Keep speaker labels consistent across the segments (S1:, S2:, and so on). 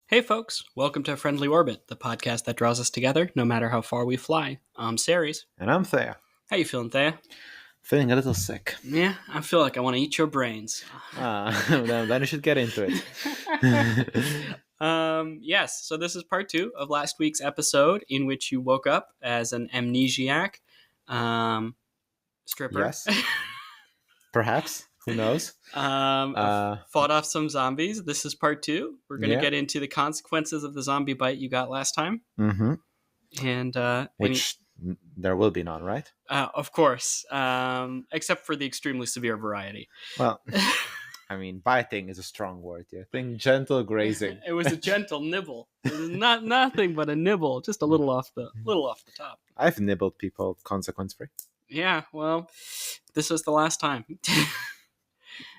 S1: Hey folks, welcome to Friendly Orbit, the podcast that draws us together no matter how far we fly. I'm Ceres.
S2: And I'm Thea.
S1: How you feeling, Thea?
S2: Feeling a little sick.
S1: Yeah, I feel like I want to eat your brains.
S2: Then you should get into it.
S1: Yes, so this is part 2 of last week's episode in which you woke up as an amnesiac stripper.
S2: Yes. Perhaps. Who knows?
S1: Fought off some zombies. This is part 2. We're going to
S2: Yeah.
S1: get into the consequences of the zombie bite you got last time.
S2: Mm-hmm.
S1: And
S2: Which there will be none, right?
S1: of course, except for the extremely severe variety.
S2: Well, I mean, biting is a strong word. Yeah. Think gentle grazing.
S1: It was a gentle nibble. It was nothing but a nibble, just a little off the top.
S2: I've nibbled people consequence-free.
S1: Yeah, well, this was the last time.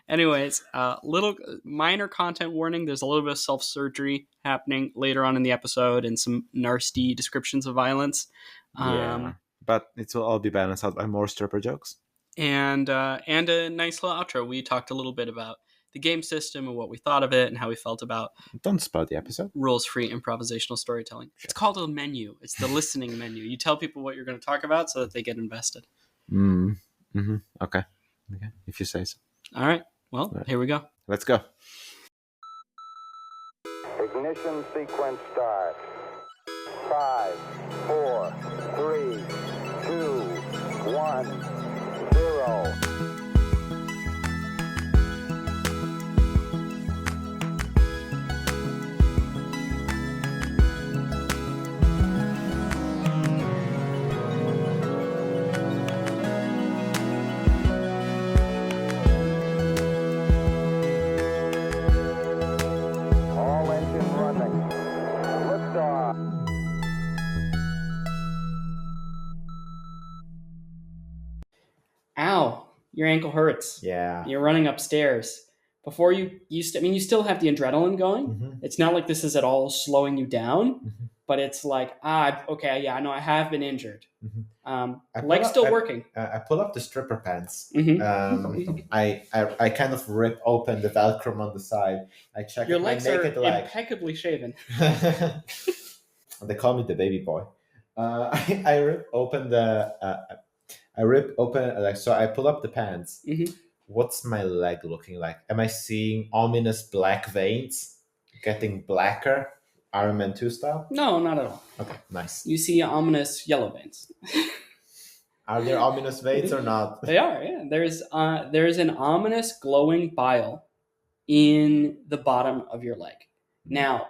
S1: Anyways, little minor content warning. There's a little bit of self-surgery happening later on in the episode and some nasty descriptions of violence.
S2: Yeah. But it will all be balanced out by more stripper jokes.
S1: And a nice little outro. We talked a little bit about the game system and what we thought of it and how we felt about
S2: Don't spoil the episode.
S1: rules-free improvisational storytelling. Sure. It's called a menu. It's the listening menu. You tell people what you're going to talk about so that they get invested.
S2: Mm-hmm. Okay. If you say so.
S1: All right. Well, Here we go.
S2: Let's go.
S3: Ignition sequence start. 5, 4, 3, 2, 1, 0. All engine running. Liftoff.
S1: Ow, your ankle hurts.
S2: Yeah.
S1: You're running upstairs. Before you still have the adrenaline going.
S2: Mm-hmm.
S1: It's not like this is at all slowing you down,
S2: Mm-hmm.
S1: but it's like, okay, yeah, I know I have been injured.
S2: Mm-hmm.
S1: Leg's still working.
S2: I pull up the stripper pants.
S1: Mhm.
S2: I kind of rip open the Velcro on the side. I check
S1: Your
S2: my
S1: legs are
S2: naked leg.
S1: impeccably shaven.
S2: They call me the baby boy. I rip open so I pull up the pants.
S1: Mhm.
S2: What's my leg looking like? Am I seeing ominous black veins getting blacker, Iron Man 2 style?
S1: No, not at all.
S2: Okay, nice.
S1: You see ominous yellow veins.
S2: Are there ominous veins or not?
S1: They are, yeah. There's an ominous glowing bile in the bottom of your leg. Now,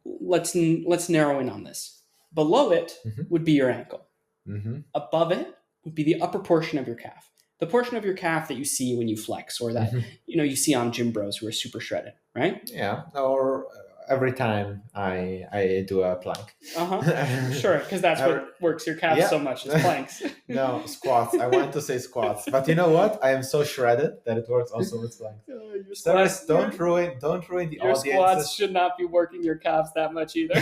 S1: let's narrow in on this. Below it
S2: Mhm.
S1: would be your ankle.
S2: Mm-hmm.
S1: Above it would be the upper portion of your calf. The portion of your calf that you see when you flex, or that
S2: Mhm.
S1: you see on gym bros who are super shredded, right?
S2: Yeah, or every time I do a plank.
S1: Sure, because that's what works your calves
S2: Yeah.
S1: so much is planks.
S2: No, squats. I want to say squats, but you know what? I am so shredded that it works also with planks.
S1: Your
S2: Sirs,
S1: squats,
S2: don't ruin the
S1: your
S2: audience.
S1: squats should not be working your calves that much either.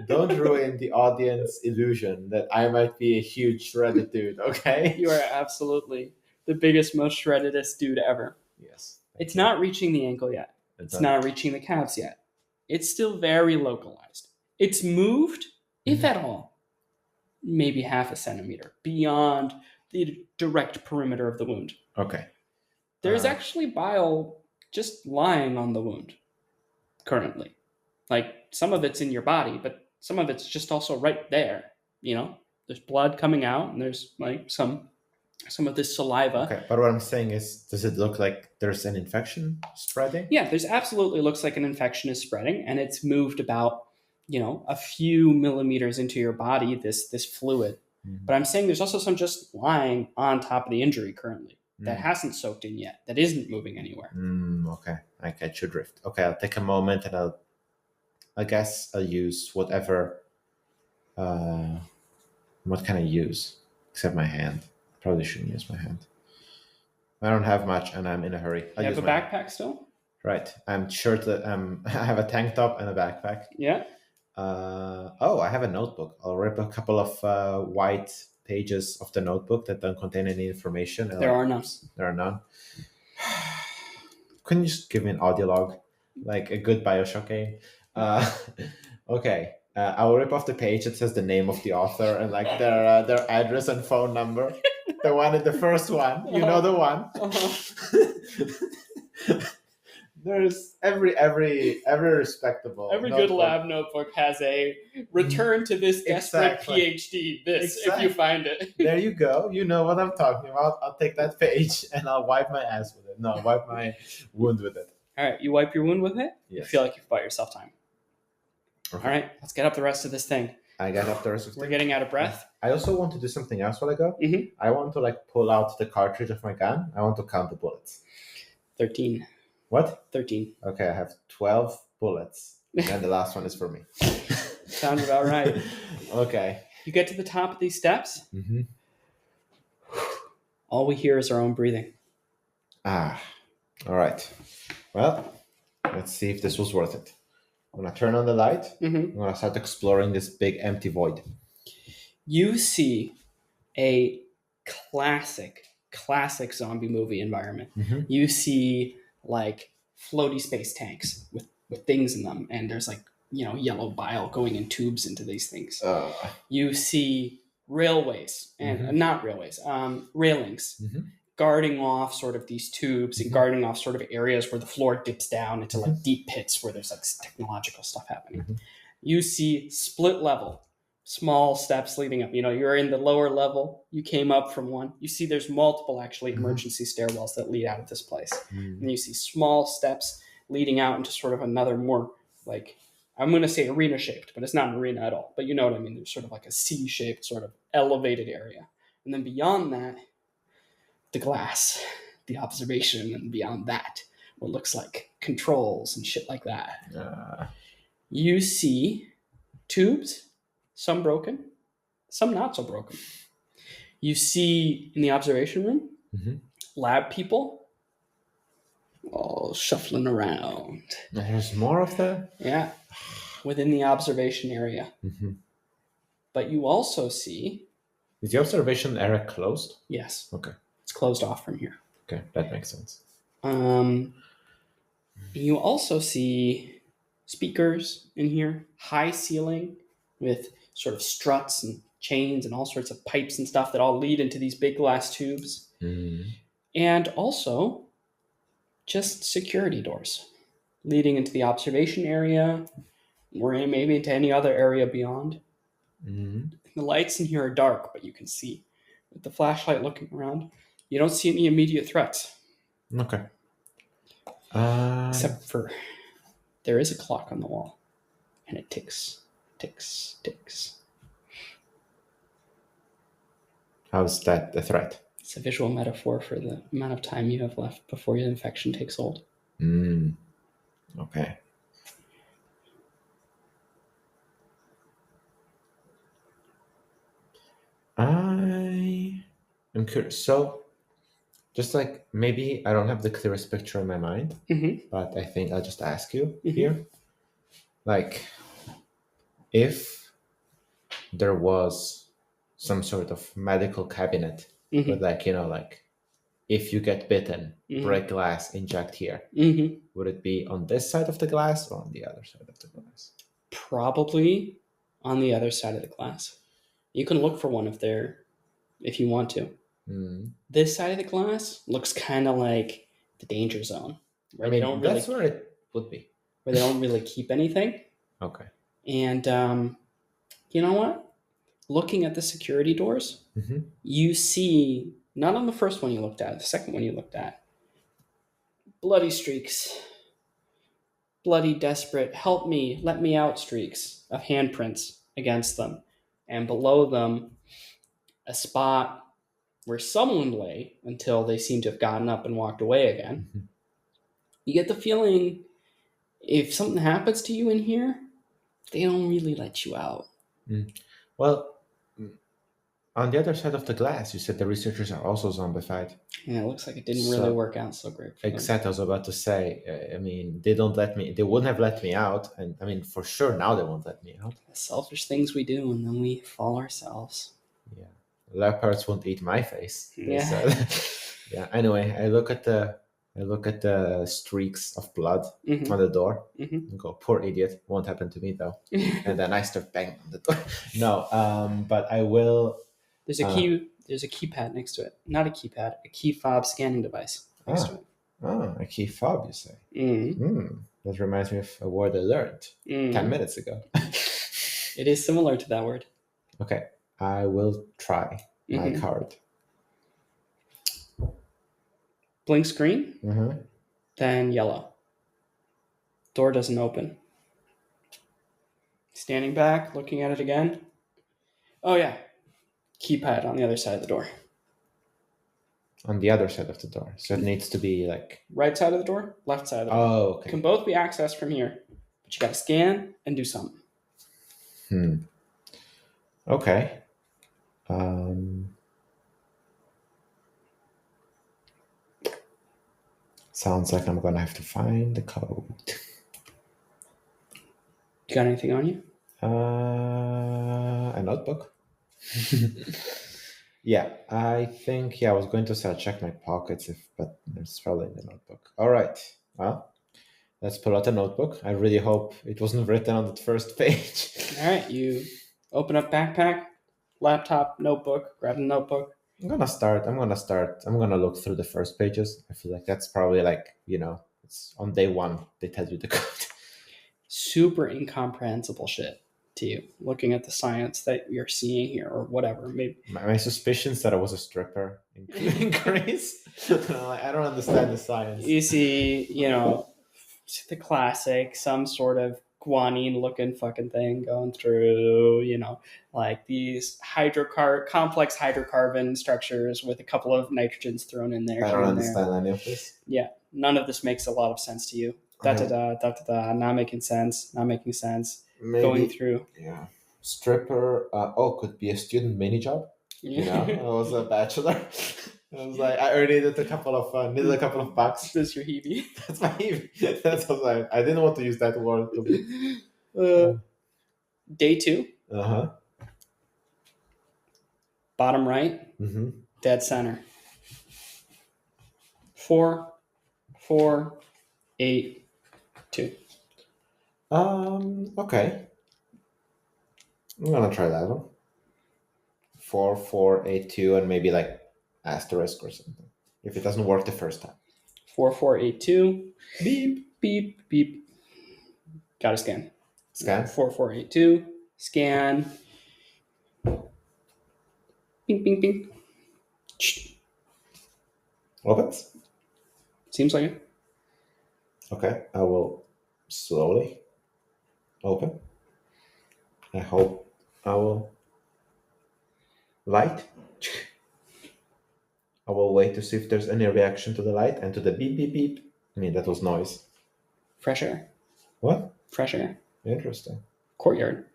S2: Don't ruin the audience illusion that I might be a huge shredded dude. Okay?
S1: You are absolutely the biggest, most shreddedest dude ever.
S2: Yes.
S1: It's not reaching the ankle yet. It's not reaching the calves yet. It's still very localized. It's moved, if at all, maybe half a centimeter beyond the direct perimeter of the wound.
S2: Okay.
S1: There's actually bile just lying on the wound currently. Like, some of it's in your body, but some of it's just also right there. There's blood coming out, and there's like some of this saliva.
S2: Okay, but what I'm saying is, does it look like there's an infection spreading?
S1: Yeah, there's absolutely looks like an infection is spreading, and it's moved about, a few millimeters into your body, this fluid.
S2: Mm-hmm.
S1: But I'm saying there's also some just lying on top of the injury currently that hasn't soaked in yet, that isn't moving anywhere.
S2: Okay, I catch your drift. Okay, I'll take a moment and I guess I'll use whatever. What can I use except my hand? Probably shouldn't use my hand. I don't have much, and I'm in a hurry.
S1: You have a backpack still?
S2: Right. I'm sure that I have a tank top and a backpack.
S1: Yeah.
S2: I have a notebook. I'll rip a couple of white pages of the notebook that don't contain any information.
S1: There are none.
S2: There are none. Couldn't you just give me an audio log? like a good Bioshock game. Okay, I will rip off the page that says the name of the author and like their address and phone number. The one in the first one, you know the one. There's every respectable
S1: Every
S2: notebook.
S1: good lab notebook has a return to this desperate
S2: Exactly.
S1: PhD. This, if
S2: Exactly.
S1: you find it.
S2: There you go. You know what I'm talking about. I'll take that page and I'll wipe my ass with it. No, wipe my wound with it.
S1: All right, you wipe your wound with it. You
S2: Yes.
S1: feel like you've bought yourself time.
S2: Okay.
S1: All right, let's get up the rest of this thing.
S2: I got up the rest of
S1: We're
S2: the
S1: getting out of breath.
S2: I also want to do something else while I go.
S1: Mhm.
S2: I want to like pull out the cartridge of my gun. I want to count the bullets.
S1: 13.
S2: What?
S1: 13.
S2: Okay, I have 12 bullets. And the last one is for me.
S1: Sounds about right.
S2: Okay.
S1: You get to the top of these steps.
S2: Mm-hmm.
S1: All we hear is our own breathing.
S2: All right. Well, let's see if this was worth it. I'm going to turn on the light.
S1: Mm-hmm.
S2: I'm going to start exploring this big empty void.
S1: You see a classic zombie movie environment.
S2: Mm-hmm.
S1: You see like floaty space tanks with things in them, and there's like, yellow bile going in tubes into these things. You see railways and
S2: Mhm.
S1: not railways, railings
S2: Mhm.
S1: guarding off sort of these tubes and
S2: Mhm.
S1: guarding off sort of areas where the floor dips down into like
S2: Mhm.
S1: deep pits where there's like technological stuff happening.
S2: Mhm.
S1: You see split level, small steps leading up. You're in the lower level. You came up from one. You see there's multiple actually
S2: Mhm.
S1: emergency stairwells that lead out of this place.
S2: Mm.
S1: And you see small steps leading out into sort of another more like, I'm going to say arena shaped, but it's not an arena at all. But you know what I mean? There's sort of like a C-shaped sort of elevated area. And then beyond that, the glass, the observation, and beyond that, what looks like controls and shit like that. You see tubes, some broken, some not so broken. You see in the observation room,
S2: Mhm.
S1: lab people all shuffling around.
S2: There's more of that?
S1: Yeah, within the observation area.
S2: Mm-hmm.
S1: But you also see,
S2: Is the observation area closed?
S1: yes,
S2: Okay.
S1: it's closed off from here.
S2: Okay, that makes sense.
S1: You also see speakers in here, high ceiling with sort of struts and chains and all sorts of pipes and stuff that all lead into these big glass tubes.
S2: Mm.
S1: And also just security doors leading into the observation area or maybe into any other area beyond.
S2: Mm.
S1: The lights in here are dark, but you can see with the flashlight looking around. You don't see any immediate threats.
S2: Okay.
S1: Except for there is a clock on the wall, and it ticks, ticks, ticks.
S2: How's that a threat?
S1: It's a visual metaphor for the amount of time you have left before your infection takes hold.
S2: Okay. I am curious. So, just like maybe I don't have the clearest picture in my mind,
S1: Mm-hmm.
S2: but I think I'll just ask you
S1: Mhm.
S2: here. Like, if there was some sort of medical cabinet
S1: Mm-hmm.
S2: with like if you get bitten,
S1: Mhm.
S2: break glass, inject here,
S1: Mm-hmm.
S2: would it be on this side of the glass or on the other side of the glass?
S1: Probably on the other side of the glass. You can look for one if you want to.
S2: Mm.
S1: This side of the glass looks kind of like the danger zone, where
S2: I mean,
S1: they don't really
S2: that's where it would be.
S1: keep anything.
S2: Okay.
S1: And you know what? Looking at the security doors,
S2: Mm-hmm.
S1: you see, not on the first one you looked at, the second one you looked at, bloody streaks, bloody, desperate, help me, let me out streaks of handprints against them. And below them, a spot where someone lay until they seem to have gotten up and walked away again.
S2: Mhm.
S1: You get the feeling if something happens to you in here, they don't really let you out.
S2: Well, on the other side of the glass, you said the researchers are also zombified.
S1: Yeah, it looks like it didn't really work out so great for them.
S2: Exactly, I was about to say. I mean, they wouldn't have let me out, and I mean, for sure now they won't let me out.
S1: The selfish things we do, and then we fall ourselves.
S2: Yeah, leopards won't eat my face.
S1: Yeah.
S2: So, yeah. Anyway, I look at the I look at the streaks of blood
S1: Mhm.
S2: on the door
S1: Mhm.
S2: and go, poor idiot. Won't happen to me though. And then I start banging on the door. No, but I will.
S1: There's a key. There's a keypad next to it. Not a keypad. A key fob scanning device next to it.
S2: A key fob, you say?
S1: Mm.
S2: That reminds me of a word I learned 10 minutes ago.
S1: It is similar to that word.
S2: Okay, I will try my card.
S1: Blinks green,
S2: Mm-hmm.
S1: then yellow. Door doesn't open. Standing back, looking at it again. Oh yeah, keypad on the other side of the door.
S2: On the other side of the door. So it needs to be like...
S1: Right side of the door, left side of the door.
S2: Oh, okay.
S1: Can both be accessed from here, but you got to scan and do something.
S2: Okay. Sounds like I'm gonna have to find the code.
S1: You got anything on you?
S2: A notebook. Yeah, I think I was going to say I'll check my pockets, but it's probably in the notebook. All right. Well, let's pull out a notebook. I really hope it wasn't written on the first page.
S1: All right, you open up backpack, laptop, notebook. Grab the notebook.
S2: I'm gonna look through the first pages. I feel like that's probably it's on day one they tell you the code.
S1: Super incomprehensible shit to you, looking at the science that you're seeing here, or whatever. Maybe
S2: My suspicions that I was a stripper increase. I don't understand the science.
S1: you see, the classic, some sort of guanine looking fucking thing going through, like these complex hydrocarbon structures with a couple of nitrogens thrown in there.
S2: I don't understand any of this.
S1: Yeah, none of this makes a lot of sense to you. Not making sense.
S2: Maybe,
S1: going through.
S2: Yeah. Stripper, could be a student mini job. I was a bachelor. I was like, I already needed a couple of bucks.
S1: That's your Hebe.
S2: That's my Hebe. That's what I didn't want to use that word.
S1: Day 2.
S2: Uh-huh.
S1: Bottom right.
S2: Mm-hmm.
S1: Dead center. 4, 4, 8, 2.
S2: Okay. I'm gonna try that one. 4, 4, 8, 2, and maybe like asterisk or something. If it doesn't work the first time.
S1: 4, 4, 8, 2. Beep, beep, beep. Gotta scan.
S2: Scan.
S1: 4, 4, 8, 2. Scan. Bing, bing, bing.
S2: Opens.
S1: Seems like it.
S2: Okay, I will slowly open. I hope I will light. I will wait to see if there's any reaction to the light and to the beep, beep, beep. I mean, that was noise.
S1: Fresh air.
S2: What?
S1: Fresh air.
S2: Interesting.
S1: Courtyard.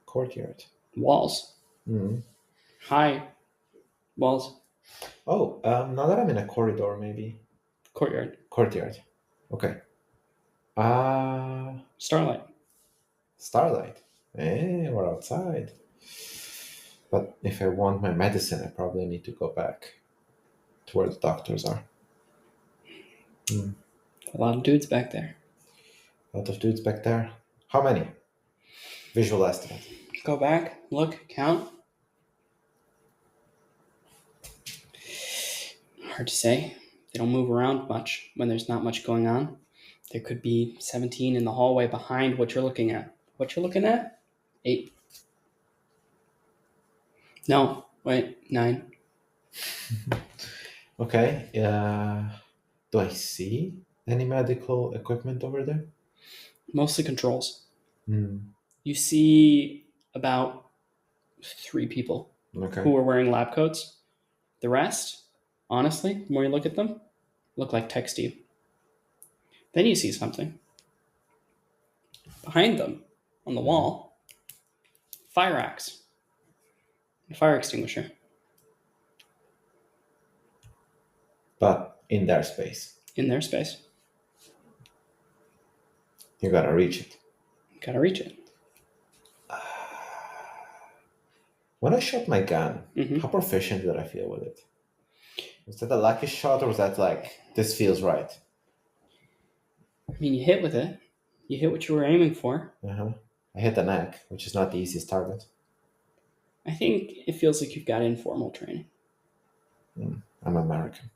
S2: Courtyard.
S1: Walls.
S2: Mm-hmm.
S1: High walls.
S2: Oh, now that I'm in a corridor, maybe.
S1: Courtyard.
S2: Courtyard. Okay.
S1: Starlight.
S2: Starlight. We're outside. But if I want my medicine, I probably need to go back to where the doctors are.
S1: A lot of dudes back there.
S2: A lot of dudes back there. How many? Visual estimate.
S1: Go back, look, count. Hard to say. They don't move around much when there's not much going on. There could be 17 in the hallway behind what you're looking at. What you're looking at? 8. No, wait, 9.
S2: Okay. Do I see any medical equipment over there?
S1: Mostly controls.
S2: Hmm.
S1: You see about 3 people
S2: Okay.
S1: who are wearing lab coats. The rest, honestly, the more you look at them, look like tech Steve. Then you see something. Behind them, on the wall, fire axe. A fire extinguisher.
S2: But in their space.
S1: In their space.
S2: You gotta reach it.
S1: Gotta reach it.
S2: When I shot my gun,
S1: Mhm.
S2: how proficient did I feel with it? Was that a lucky shot or was that like, this feels right?
S1: I mean, you hit with it. You hit what you were aiming for.
S2: Uh-huh. I hit the neck, which is not the easiest target.
S1: I think it feels like you've got informal training.
S2: I'm American.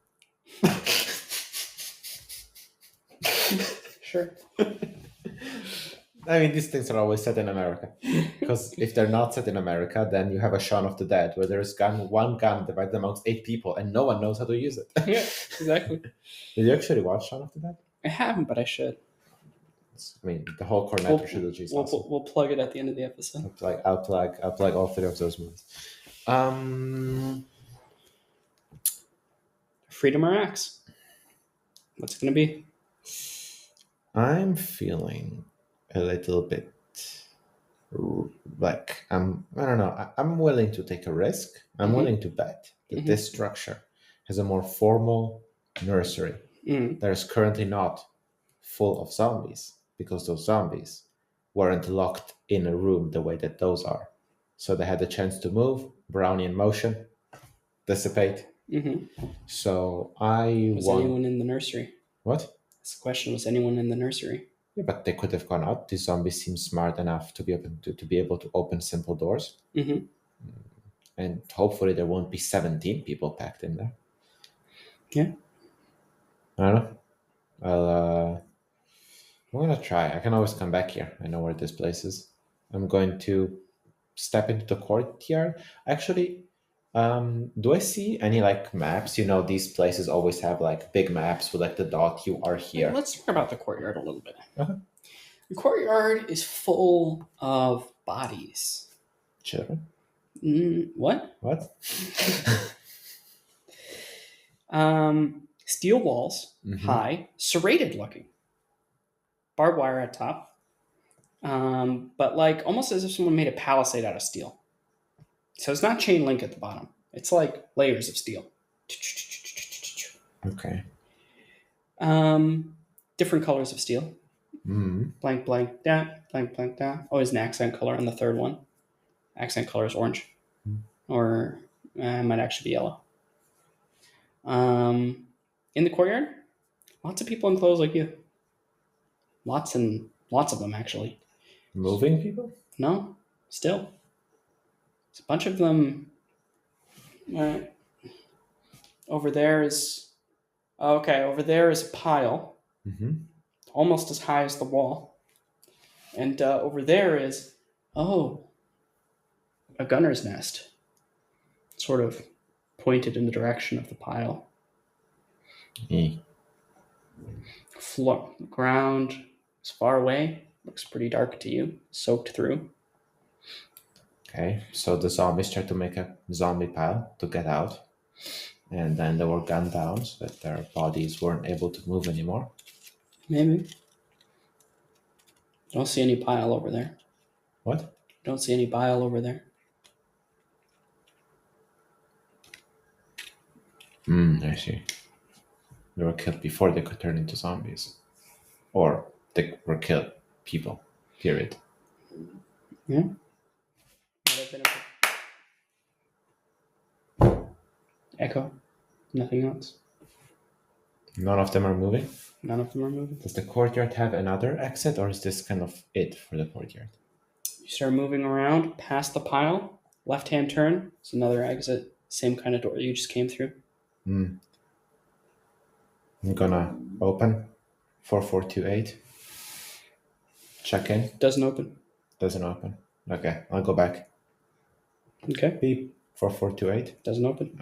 S1: Sure.
S2: I mean, these things are always set in America. Because if they're not set in America, then you have a Shaun of the Dead where there's one gun divided amongst 8 people and no one knows how to use it.
S1: Yeah, exactly.
S2: Did you actually watch Shaun of the Dead?
S1: I haven't, but I should.
S2: I mean, the whole Cornetto trilogy is awesome.
S1: We'll plug it at the end of the episode.
S2: I'll plug all 3 of those movies.
S1: Freedom or axe? What's it going to be?
S2: I'm feeling a little bit like I don't know. I'm willing to take a risk. I'm willing to bet that this structure has a more formal nursery that is currently not full of zombies because those zombies weren't locked in a room the way that those are. So they had the chance to move, Brownian motion, dissipate. So
S1: Was anyone in the nursery?
S2: What?
S1: That's the question. Was anyone in the nursery?
S2: Yeah, but they could have gone out. These zombies seem smart enough to be able to open simple doors. And hopefully there won't be 17 people packed in there.
S1: Yeah.
S2: I don't know. I'm gonna try. I can always come back here. I know where this place is. I'm going to step into the courtyard. Actually, do I see any like maps? You know, these places always have like big maps with like the dot. You are here.
S1: Let's talk about the courtyard a little bit.
S2: Uh-huh.
S1: The courtyard is full of bodies.
S2: Children.
S1: What?
S2: What?
S1: Steel walls, high, serrated looking. Barbed wire at top. But like almost as if someone made a palisade out of steel. So it's not chain link at the bottom. It's like layers of steel.
S2: Okay.
S1: Different colors of steel. Blank, blank, da, blank, blank, da. Always an accent color on the third one. Accent color is orange. Or it might actually be yellow. In the courtyard, lots of people in clothes like you. Lots of them, actually.
S2: Moving people?
S1: No, still. It's a bunch of them. Over there is a pile, almost as high as the wall. And over there is, a gunner's nest, sort of pointed in the direction of the pile. Floor, ground is far away. Looks pretty dark to you, soaked through.
S2: Okay, so the zombies tried to make a zombie pile to get out. And then they were gunned down so that their bodies weren't able to move anymore.
S1: Maybe. Don't see any pile over there.
S2: What?
S1: Don't see any bile over there.
S2: I see. They were killed before they could turn into zombies. Or they were killed people, period.
S1: Yeah. Echo. Nothing else.
S2: None of them are moving?
S1: None of them are moving.
S2: Does the courtyard have another exit, or is this kind of it for the courtyard?
S1: You start moving around past the pile. Left-hand turn. It's another exit. Same kind of door you just came through.
S2: I'm gonna open 4428. Check in.
S1: Doesn't open.
S2: Doesn't open. Okay, I'll go back.
S1: Okay.
S2: Beep. 4428.
S1: Doesn't open.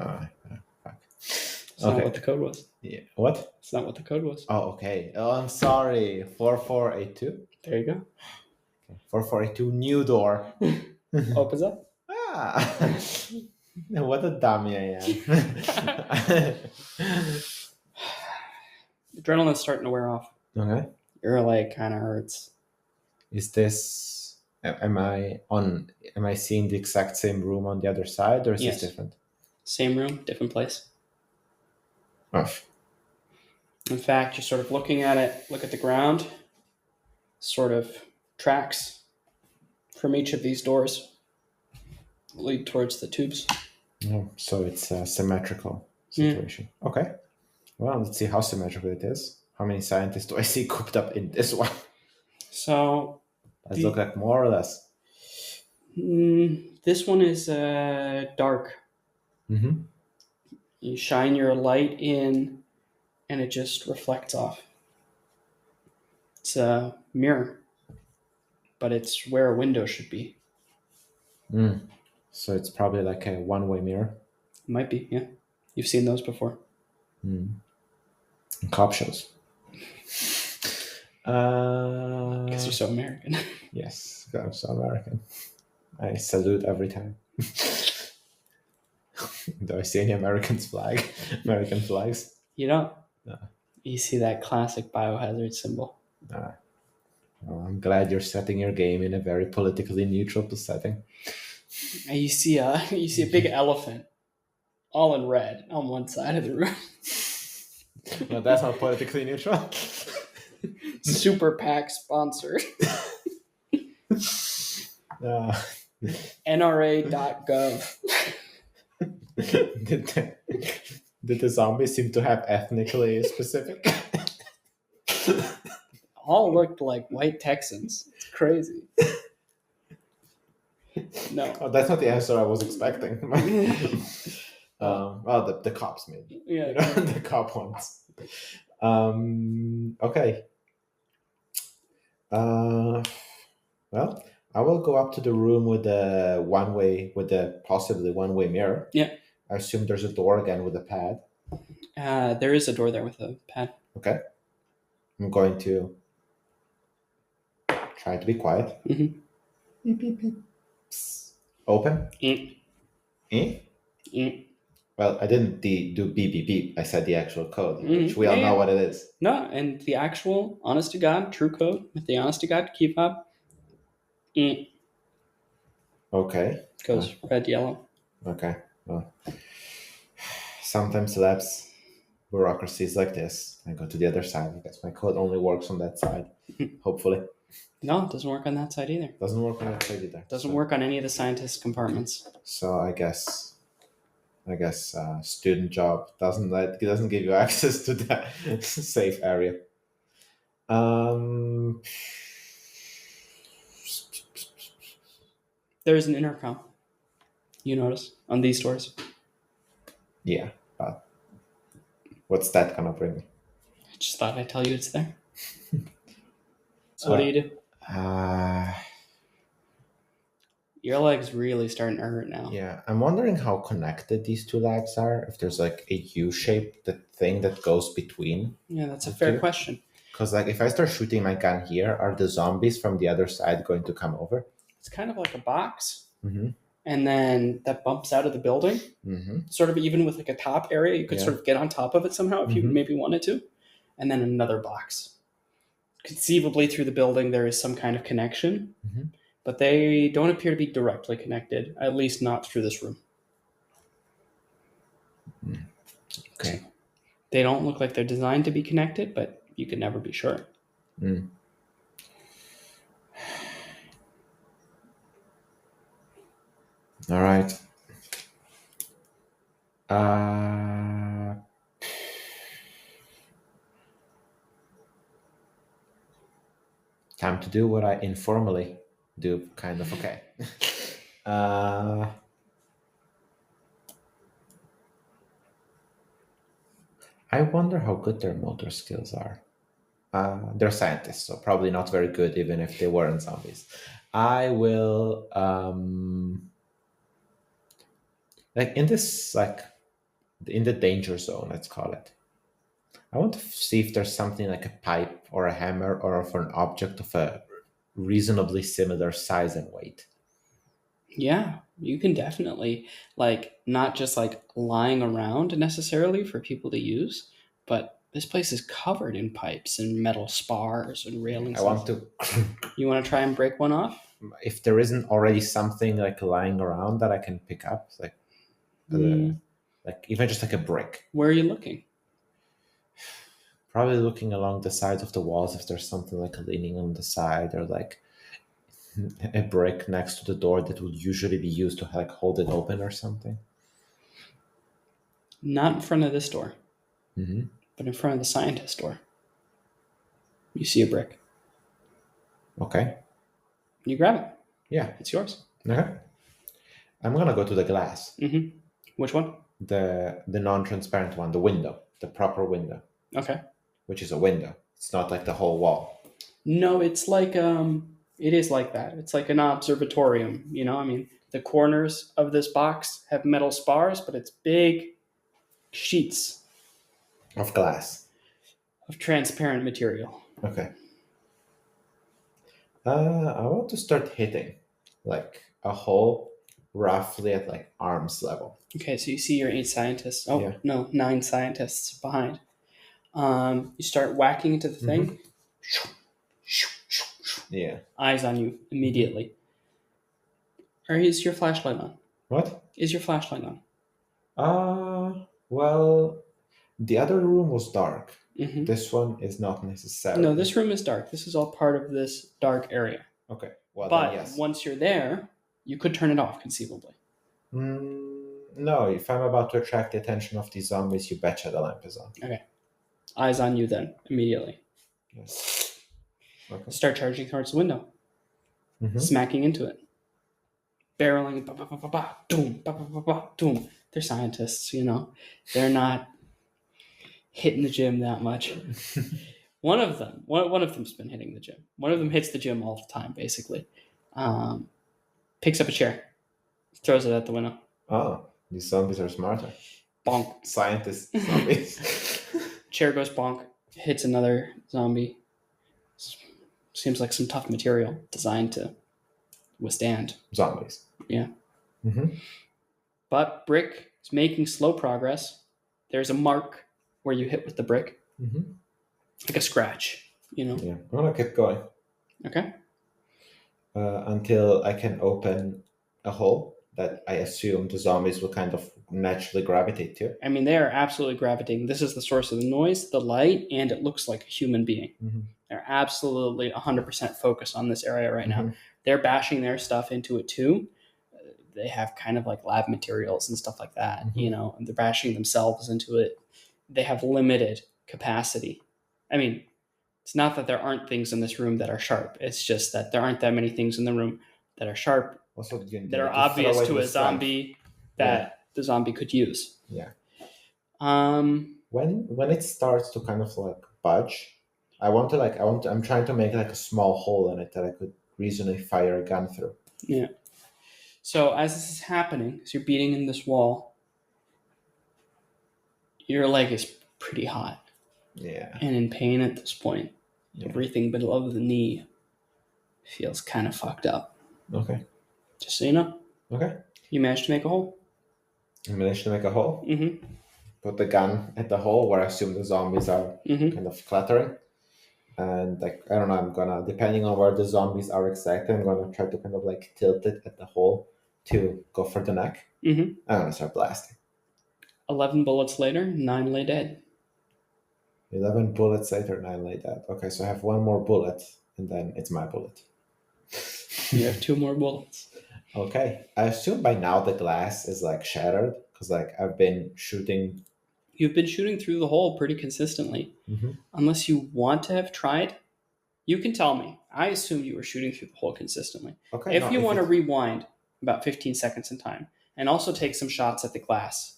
S2: Fuck.
S1: That's not what the code was.
S2: Yeah. What?
S1: That's not what the code was.
S2: Oh, okay. Oh, I'm sorry. 4482.
S1: There you go.
S2: Okay. 4482. New door.
S1: Opens up.
S2: What a dummy I am.
S1: Adrenaline's starting to wear off.
S2: Okay.
S1: Your leg kind of hurts.
S2: Is this? Am I seeing the exact same room on the other side, or is
S1: Yes.
S2: this different?
S1: Same room, different place.
S2: Oh.
S1: In fact, you're sort of looking at it, look at the ground, sort of tracks from each of these doors lead towards the tubes.
S2: Oh, so it's symmetrical. situation. Okay. Well, let's see how symmetrical it is. How many scientists do I see cooped up in this one?
S1: So
S2: Does it look like more or less?
S1: this one is dark.
S2: Mm-hmm.
S1: You shine your light in, and it just reflects off. It's a mirror, but it's where a window should be.
S2: So it's probably like a one-way mirror.
S1: It might be, yeah. You've seen those before.
S2: In cop shows.
S1: Because you're so American.
S2: Yes, I'm so American. I salute every time. Do I see any American flags?
S1: You don't?
S2: No.
S1: You see that classic biohazard symbol.
S2: Well, I'm glad you're setting your game in a very politically neutral setting.
S1: And you see a big elephant, all in red, on one side of the room.
S2: No, that's not politically neutral.
S1: Super PAC sponsored. NRA.gov.
S2: Did the zombies seem to have ethnically specific?
S1: All looked like white Texans. It's crazy. No.
S2: Oh, that's not the answer I was expecting. Well, the cops maybe.
S1: Yeah.
S2: The cop ones. Okay. Well, I will go up to the room with the possibly one-way mirror.
S1: Yeah.
S2: I assume there's a door again with a pad.
S1: There is a door there with a pad.
S2: Okay. I'm going to try to be quiet.
S1: Mm-hmm.
S2: Beep, beep, beep. Psst. Open. Eh? Well, I didn't do beep, beep, beep. I said the actual code, which we all know what it is.
S1: No, and the actual, honest to God, true code with the honest to God keyfob.
S2: Okay.
S1: Goes red, yellow.
S2: Okay. Well, sometimes labs bureaucracy is like this. I go to the other side. I guess my code only works on that side. Hopefully.
S1: No, it doesn't work on that side either.
S2: Doesn't work on that side either.
S1: Doesn't work on any of the scientists' compartments.
S2: So I guess student job doesn't give you access to that safe area.
S1: There's an intercom. You notice on these doors.
S2: Yeah, but what's that gonna bring me?
S1: I just thought I'd tell you it's there. So what do you do? Your leg's really starting to hurt now.
S2: Yeah, I'm wondering how connected these two labs are. If there's like a U-shaped thing that goes between.
S1: Yeah, that's a fair question.
S2: Because like if I start shooting my gun here, are the zombies from the other side going to come over?
S1: It's kind of like a box.
S2: Mm-hmm.
S1: And then that bumps out of the building.
S2: Mm-hmm.
S1: Sort of even with like a top area. You could sort of get on top of it somehow if you maybe wanted to. And then another box. Conceivably through the building there is some kind of connection. Mm-hmm. But they don't appear to be directly connected, at least not through this room.
S2: Okay.
S1: So they don't look like they're designed to be connected, but you can never be sure.
S2: Mm. All right. Time to do what I informally do, kind of. Okay. I wonder how good their motor skills are. They're scientists, so probably not very good, even if they weren't zombies. I will, in the danger zone, let's call it. I want to see if there's something like a pipe or a hammer or for an object of a reasonably similar size and weight.
S1: Yeah, you can definitely, not just lying around necessarily for people to use, but this place is covered in pipes and metal spars and railings. You want to try and break one off?
S2: If there isn't already something lying around that I can pick up, even just a brick.
S1: Where are you looking?
S2: Probably looking along the sides of the walls if there's something leaning on the side or a brick next to the door that would usually be used to hold it open or something.
S1: Not in front of this door,
S2: Mm-hmm.
S1: but in front of the scientist door. You see a brick.
S2: Okay.
S1: You grab it.
S2: Yeah.
S1: It's yours.
S2: Okay. I'm gonna go to the glass,
S1: Mm-hmm. Which one?
S2: the non-transparent one, the window, the proper window,
S1: Okay.
S2: which is a window. It's not like the whole wall.
S1: No, it's like it is like that. It's like an observatorium, you know? I mean, the corners of this box have metal spars, but it's big sheets
S2: Of glass.
S1: of transparent material.
S2: Okay. I want to start hitting like a hole roughly at like arm's level.
S1: Okay, so you see your 8 scientists. Oh,
S2: Yeah.
S1: no, 9 scientists behind. You start whacking into the thing.
S2: Yeah.
S1: Eyes on you immediately. Or is your flashlight on?
S2: What?
S1: Is your flashlight on?
S2: Well, the other room was dark.
S1: Mm-hmm.
S2: This one is not necessarily.
S1: No, this room is dark. This is all part of this dark area.
S2: Okay. Well,
S1: But
S2: then yes.
S1: once you're there, you could turn it off conceivably.
S2: No, if I'm about to attract the attention of these zombies, you betcha the lamp is on.
S1: Okay. Eyes on you then, immediately.
S2: Yes. Okay.
S1: Start charging towards the window,
S2: Mhm.
S1: smacking into it. Barreling, ba ba ba ba ba, doom, ba ba ba ba, doom. They're scientists, you know. They're not hitting the gym that much. One of them's been hitting the gym. One of them hits the gym all the time, basically. Picks up a chair, throws it at the window.
S2: Oh, these zombies are smarter.
S1: Bonk.
S2: Scientist zombies.
S1: Chair goes bonk, hits another zombie. Seems like some tough material designed to withstand.
S2: Zombies.
S1: Yeah.
S2: Mm-hmm.
S1: But brick is making slow progress. There's a mark where you hit with the brick,
S2: Mm-hmm.
S1: like a scratch, you know.
S2: Yeah, I'm gonna keep going
S1: Okay.
S2: until I can open a hole that I assume the zombies will kind of naturally gravitate to.
S1: I mean, they are absolutely gravitating. This is the source of the noise, the light, and it looks like a human being.
S2: Mm-hmm.
S1: They're absolutely 100% focused on this area right now.
S2: Mhm.
S1: They're bashing their stuff into it too. They have kind of like lab materials and stuff like that,
S2: Mhm.
S1: you know, and they're bashing themselves into it. They have limited capacity. I mean, it's not that there aren't things in this room that are sharp. It's just that there aren't that many things in the room that are sharp,
S2: Also, you need
S1: that are
S2: to throw
S1: obvious
S2: it
S1: to a
S2: with strength.
S1: zombie that the zombie could use.
S2: Yeah.
S1: Um,
S2: When it starts to kind of like budge, I'm trying to make like a small hole in it that I could reasonably fire a gun through.
S1: yeah. So as this is happening, as you're beating in this wall, your leg is pretty hot
S2: Yeah.
S1: and in pain at this point.
S2: Yeah.
S1: Everything below the knee feels kind of fucked up.
S2: Okay.
S1: Just so you know,
S2: Okay.
S1: you managed to make a hole.
S2: I managed to make a hole.
S1: Mm-hmm.
S2: Put the gun at the hole where I assume the zombies are
S1: Mm-hmm.
S2: kind of clattering. And like I don't know, I'm gonna, depending on where the zombies are exactly, I'm gonna try to kind of like tilt it at the hole to go for the neck.
S1: Mm-hmm.
S2: I'm gonna start blasting.
S1: 11 bullets later, 9 lay dead.
S2: 11 bullets later, 9 lay dead. Okay, so I have one more bullet, and then it's my bullet.
S1: You have 2 more bullets.
S2: Okay, I assume by now the glass is like shattered because like I've been shooting.
S1: You've been shooting through the hole pretty consistently.
S2: Mm-hmm.
S1: Unless you want to have tried, you can tell me. I assume you were shooting through the hole consistently.
S2: Okay,
S1: If you want to rewind about 15 seconds in time and also take some shots at the glass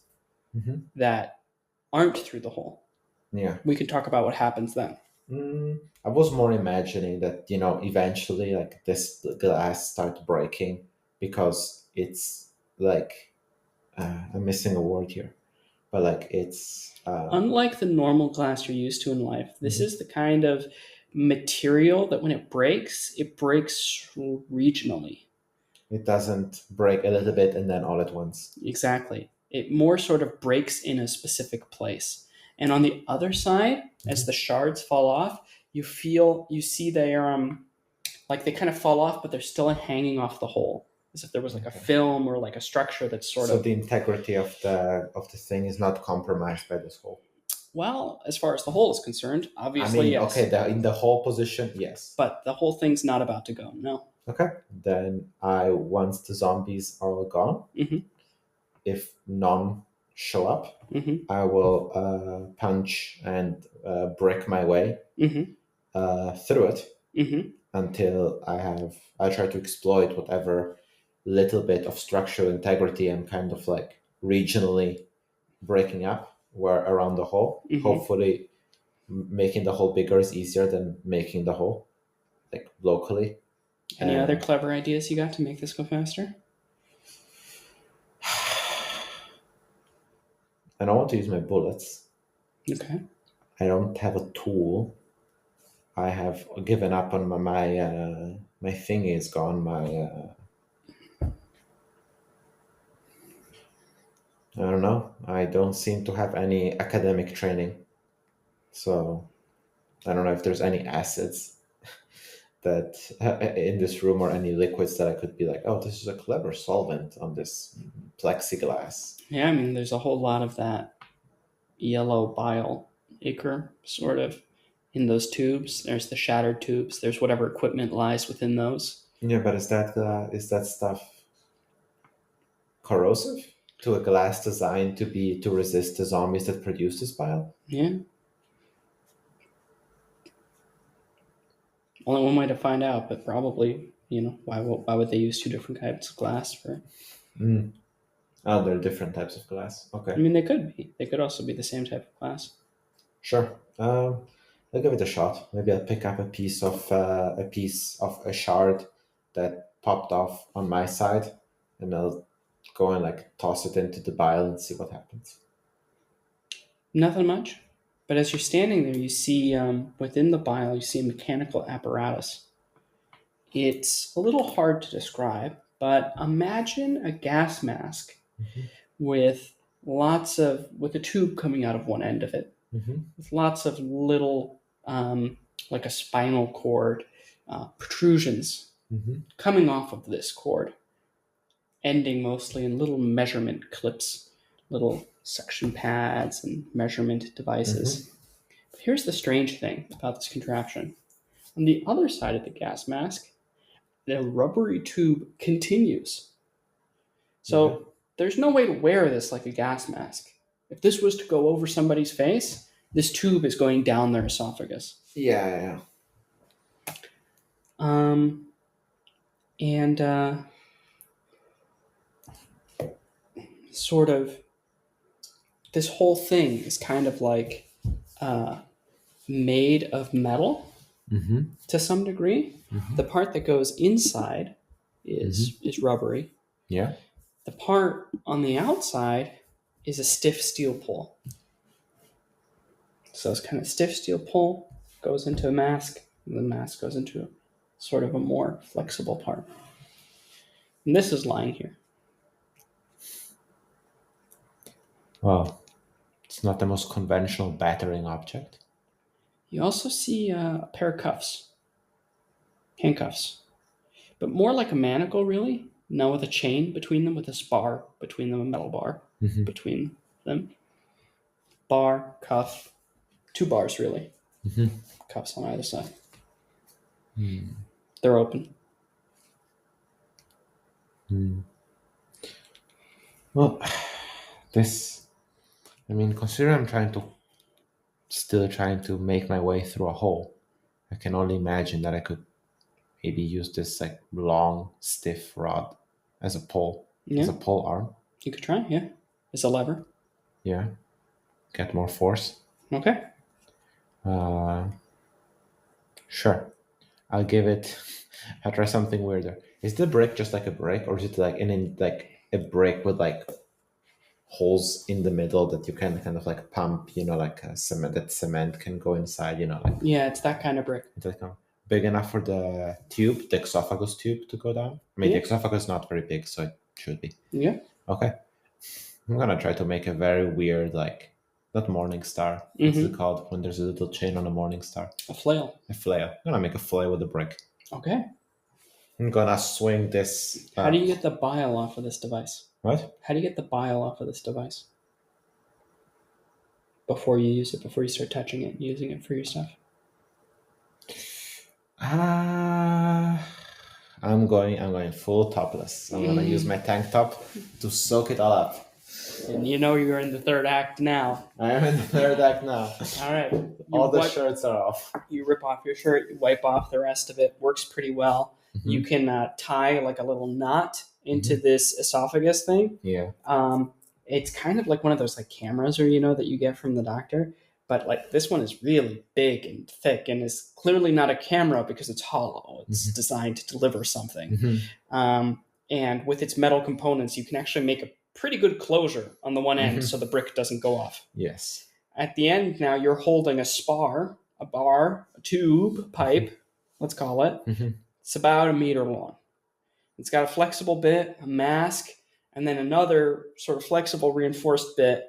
S2: Mm-hmm.
S1: that aren't through the hole,
S2: Yeah.
S1: we can talk about what happens then.
S2: I was more imagining that, you know, eventually like this glass starts breaking because it's like, I'm missing a word here, but like it's...
S1: Unlike the normal glass you're used to in life, this
S2: Mhm.
S1: is the kind of material that when it breaks regionally.
S2: It doesn't break a little bit and then all at once.
S1: Exactly. It more sort of breaks in a specific place. And on the other side, as the shards fall off, you see they are like they kind of fall off, but they're still hanging off the hole, as if there was like a film or like a structure that's sort
S2: So
S1: of.
S2: the integrity of the thing is not compromised by this hole.
S1: Well, as far as the hole is concerned, obviously
S2: I mean,
S1: yes.
S2: okay, in the hole position, yes.
S1: But the whole thing's not about to go. No.
S2: Okay, then once the zombies are all gone,
S1: Mhm.
S2: if none show up,
S1: Mm-hmm.
S2: I will punch and break my way
S1: Mm-hmm.
S2: through it
S1: Mm-hmm.
S2: until I try to exploit whatever little bit of structural integrity I'm kind of like regionally breaking up where around the hole.
S1: Mm-hmm.
S2: Hopefully, making the hole bigger is easier than making the hole like locally.
S1: Any other
S2: And
S1: clever ideas you got to make this go faster?
S2: I don't want to use my bullets.
S1: Okay.
S2: I don't have a tool. I have given up on my thingy is gone. I don't know. I don't seem to have any academic training, so I don't know if there's any acids that in this room or any liquids that I could be like, oh, this is a clever solvent on this plexiglass.
S1: Yeah, I mean, there's a whole lot of that yellow bile ichor sort of in those tubes. There's the shattered tubes. There's whatever equipment lies within those.
S2: Yeah, but is that stuff corrosive to a glass designed to resist the zombies that produce this bile?
S1: Yeah. Only one way to find out, but probably, why would they use two different types of glass for?
S2: Mm. Oh, there are different types of glass.
S1: I
S2: Okay,
S1: mean, they could be. They could also be the same type of glass.
S2: sure. I'll give it a shot. Maybe I'll pick up a piece of a shard that popped off on my side, and I'll go and like toss it into the bile and see what happens.
S1: Nothing much. But as you're standing there, you see within the bile, you see a mechanical apparatus. It's a little hard to describe, but imagine a gas mask with with a tube coming out of one end of it,
S2: Mm-hmm.
S1: with lots of little, like a spinal cord, protrusions
S2: Mm-hmm.
S1: coming off of this cord, ending mostly in little measurement clips, little suction pads and measurement devices. But here's the strange thing about this contraption. On the other side of the gas mask, the rubbery tube continues. So
S2: Okay.
S1: there's no way to wear this like a gas mask. If this was to go over somebody's face, this tube is going down their esophagus.
S2: Yeah.
S1: And sort of this whole thing is kind of like made of metal
S2: Mm-hmm.
S1: to some degree.
S2: Mm-hmm.
S1: The part that goes inside is rubbery.
S2: Yeah.
S1: The part on the outside is a stiff steel pole. So it's kind of stiff steel pole goes into a mask, and the mask goes into sort of a more flexible part. And this is lying here.
S2: Well, it's not the most conventional battering object.
S1: You also see a pair of cuffs, handcuffs, but more like a manacle, really. Now with a chain between them, with a spar between them, a metal bar
S2: Mm-hmm.
S1: between them. Bar, cuff, two bars really.
S2: Mm-hmm.
S1: Cuffs on either side.
S2: Mm.
S1: They're open.
S2: Mm. Well, considering I'm still trying to make my way through a hole, I can only imagine that I could maybe use this like long, stiff rod as a pole, as
S1: Yeah,
S2: a pole arm.
S1: you could try. Yeah, it's a lever.
S2: Yeah, get more force.
S1: Okay.
S2: Sure, I'll give it. I'll try something weirder. Is the brick just like a brick, or is it like like a brick with like holes in the middle that you can kind of like pump? Like cement can go inside. Like
S1: Yeah, it's that kind of brick.
S2: it's like big enough for the esophagus tube to go down. I mean,
S1: Yeah.
S2: the esophagus is not very big, so it should be
S1: Yeah.
S2: okay. I'm gonna try to make a very weird, like, not morning star. What's it called when there's a little chain on a morning star?
S1: A flail.
S2: A flail. I'm gonna make a flail with a brick.
S1: Okay.
S2: I'm gonna swing this.
S1: How do you get the bile off of this device?
S2: What?
S1: How do you get the bile off of this device? Before you use it, before you start touching it, using it for your stuff.
S2: I'm going full topless. I'm gonna use my tank top to soak it all up.
S1: And you know you're in the third act now.
S2: I am in the third act now.
S1: All right.
S2: All the shirts are off.
S1: You rip off your shirt, you wipe off the rest of it. Works pretty well.
S2: Mm-hmm.
S1: You can tie like a little knot into this esophagus thing.
S2: Yeah.
S1: It's kind of like one of those like cameras, or that you get from the doctor. But like this one is really big and thick, and is clearly not a camera because it's hollow. It's designed to deliver something. And with its metal components, you can actually make a pretty good closure on the one end, so the brick doesn't go off.
S2: Yes.
S1: At the end, now you're holding a bar, a tube, pipe, let's call it. It's about 1 meter long. It's got a flexible bit, a mask, and then another sort of flexible reinforced bit.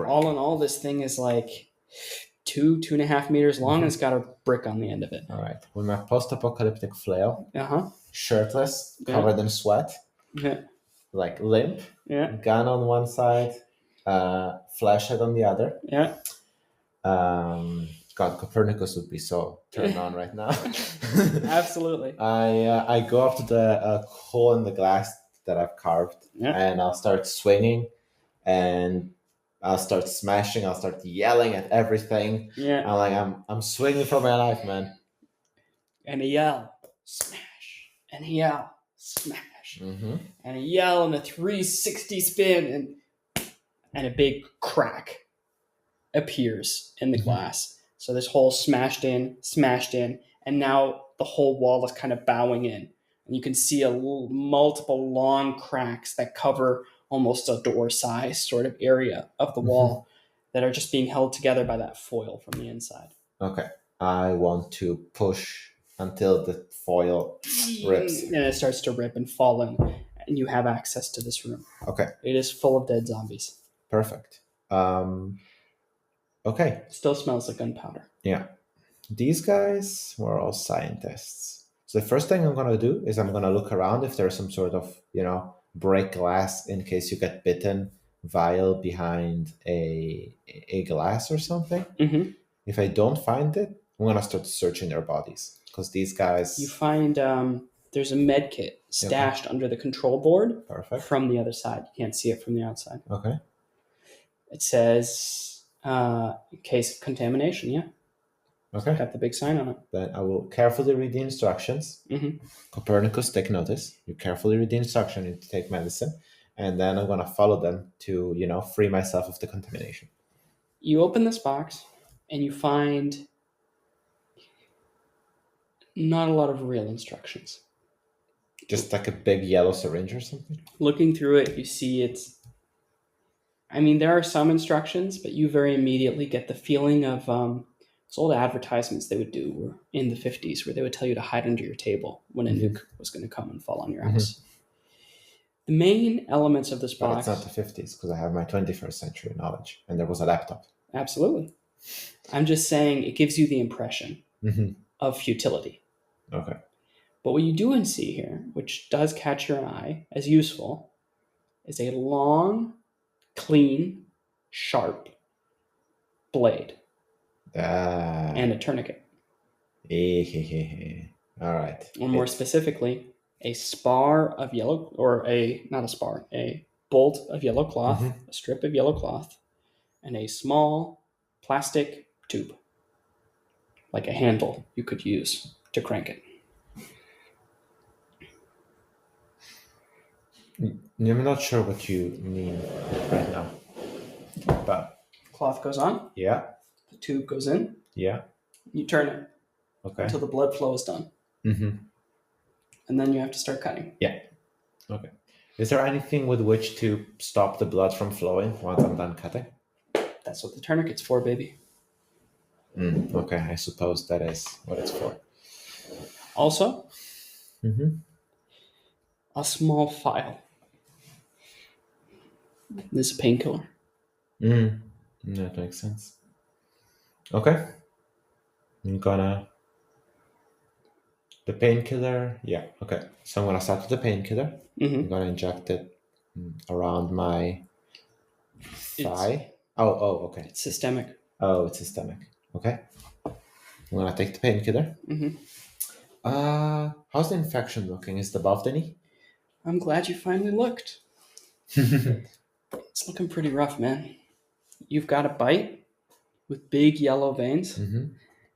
S1: All in all, this thing is like 2.5 meters long, and it's got a brick on the end of it.
S2: All right. With my post-apocalyptic flail, shirtless, covered in sweat, like limp, gun on one side, flashlight on the other. God, Copernicus would be so turned on right now.
S1: Absolutely.
S2: I go up to the hole in the glass that I've carved, and I'll start swinging, and I'll start smashing. I'll start yelling at everything. I'm swinging for my life, man.
S1: And a yell, smash, and a yell, smash, and a yell, and a 360 spin, and a big crack appears in the glass. So this hole smashed in, and now the whole wall is kind of bowing in. And you can see multiple long cracks that cover almost a door size sort of area of the wall that are just being held together by that foil from the inside.
S2: Okay. I want to push until the foil rips.
S1: And it starts to rip and fall in, and you have access to this room.
S2: Okay.
S1: It is full of dead zombies.
S2: Perfect. Okay.
S1: Still smells like gunpowder.
S2: Yeah. These guys were all scientists. So the first thing I'm going to do is I'm going to look around if there's some sort of, break glass in case you get bitten, vial behind a glass or something. If I don't find it, I'm going to start searching their bodies because these guys...
S1: You find there's a med kit stashed under the control board.
S2: Perfect.
S1: From the other side. You can't see it from the outside.
S2: Okay.
S1: It says case of contamination,
S2: Okay.
S1: Got the big sign on it.
S2: Then I will carefully read the instructions. Copernicus, take notice. You carefully read the instruction. You need to take medicine. And then I'm going to follow them to, free myself of the contamination.
S1: You open this box and you find not a lot of real instructions.
S2: Just like a big yellow syringe or something?
S1: Looking through it, you see there are some instructions, but you very immediately get the feeling of those old advertisements they would do in the 50s where they would tell you to hide under your table when a nuke was going to come and fall on your house. The main elements of this box...
S2: But it's not the 50s because I have my 21st century knowledge and there was a laptop.
S1: Absolutely. I'm just saying it gives you the impression of futility.
S2: Okay.
S1: But what you do see here, which does catch your eye as useful, is a long, clean, sharp blade. And a tourniquet.
S2: All right.
S1: Or more specifically, a spar of yellow, a bolt of yellow cloth, a strip of yellow cloth, and a small plastic tube, like a handle you could use to crank it.
S2: I'm not sure what you mean right now, but
S1: Cloth goes on.
S2: Yeah.
S1: The tube goes in.
S2: Yeah.
S1: You turn it.
S2: Okay.
S1: Until the blood flow is done. And then you have to start cutting.
S2: Yeah. Okay. Is there anything with which to stop the blood from flowing once I'm done cutting?
S1: That's what the tourniquet's for, baby.
S2: Okay, I suppose that is what it's for.
S1: Also, a small file. This is a painkiller.
S2: That makes sense. Okay. The painkiller. Yeah, okay. So I'm going to start with the painkiller. I'm going to inject it around my thigh. Okay.
S1: It's systemic.
S2: Oh, it's systemic. Okay. I'm going to take the painkiller. How's the infection looking? Is it above the knee?
S1: I'm glad you finally looked. It's looking pretty rough, man. You've got a bite with big yellow veins,
S2: Mm-hmm.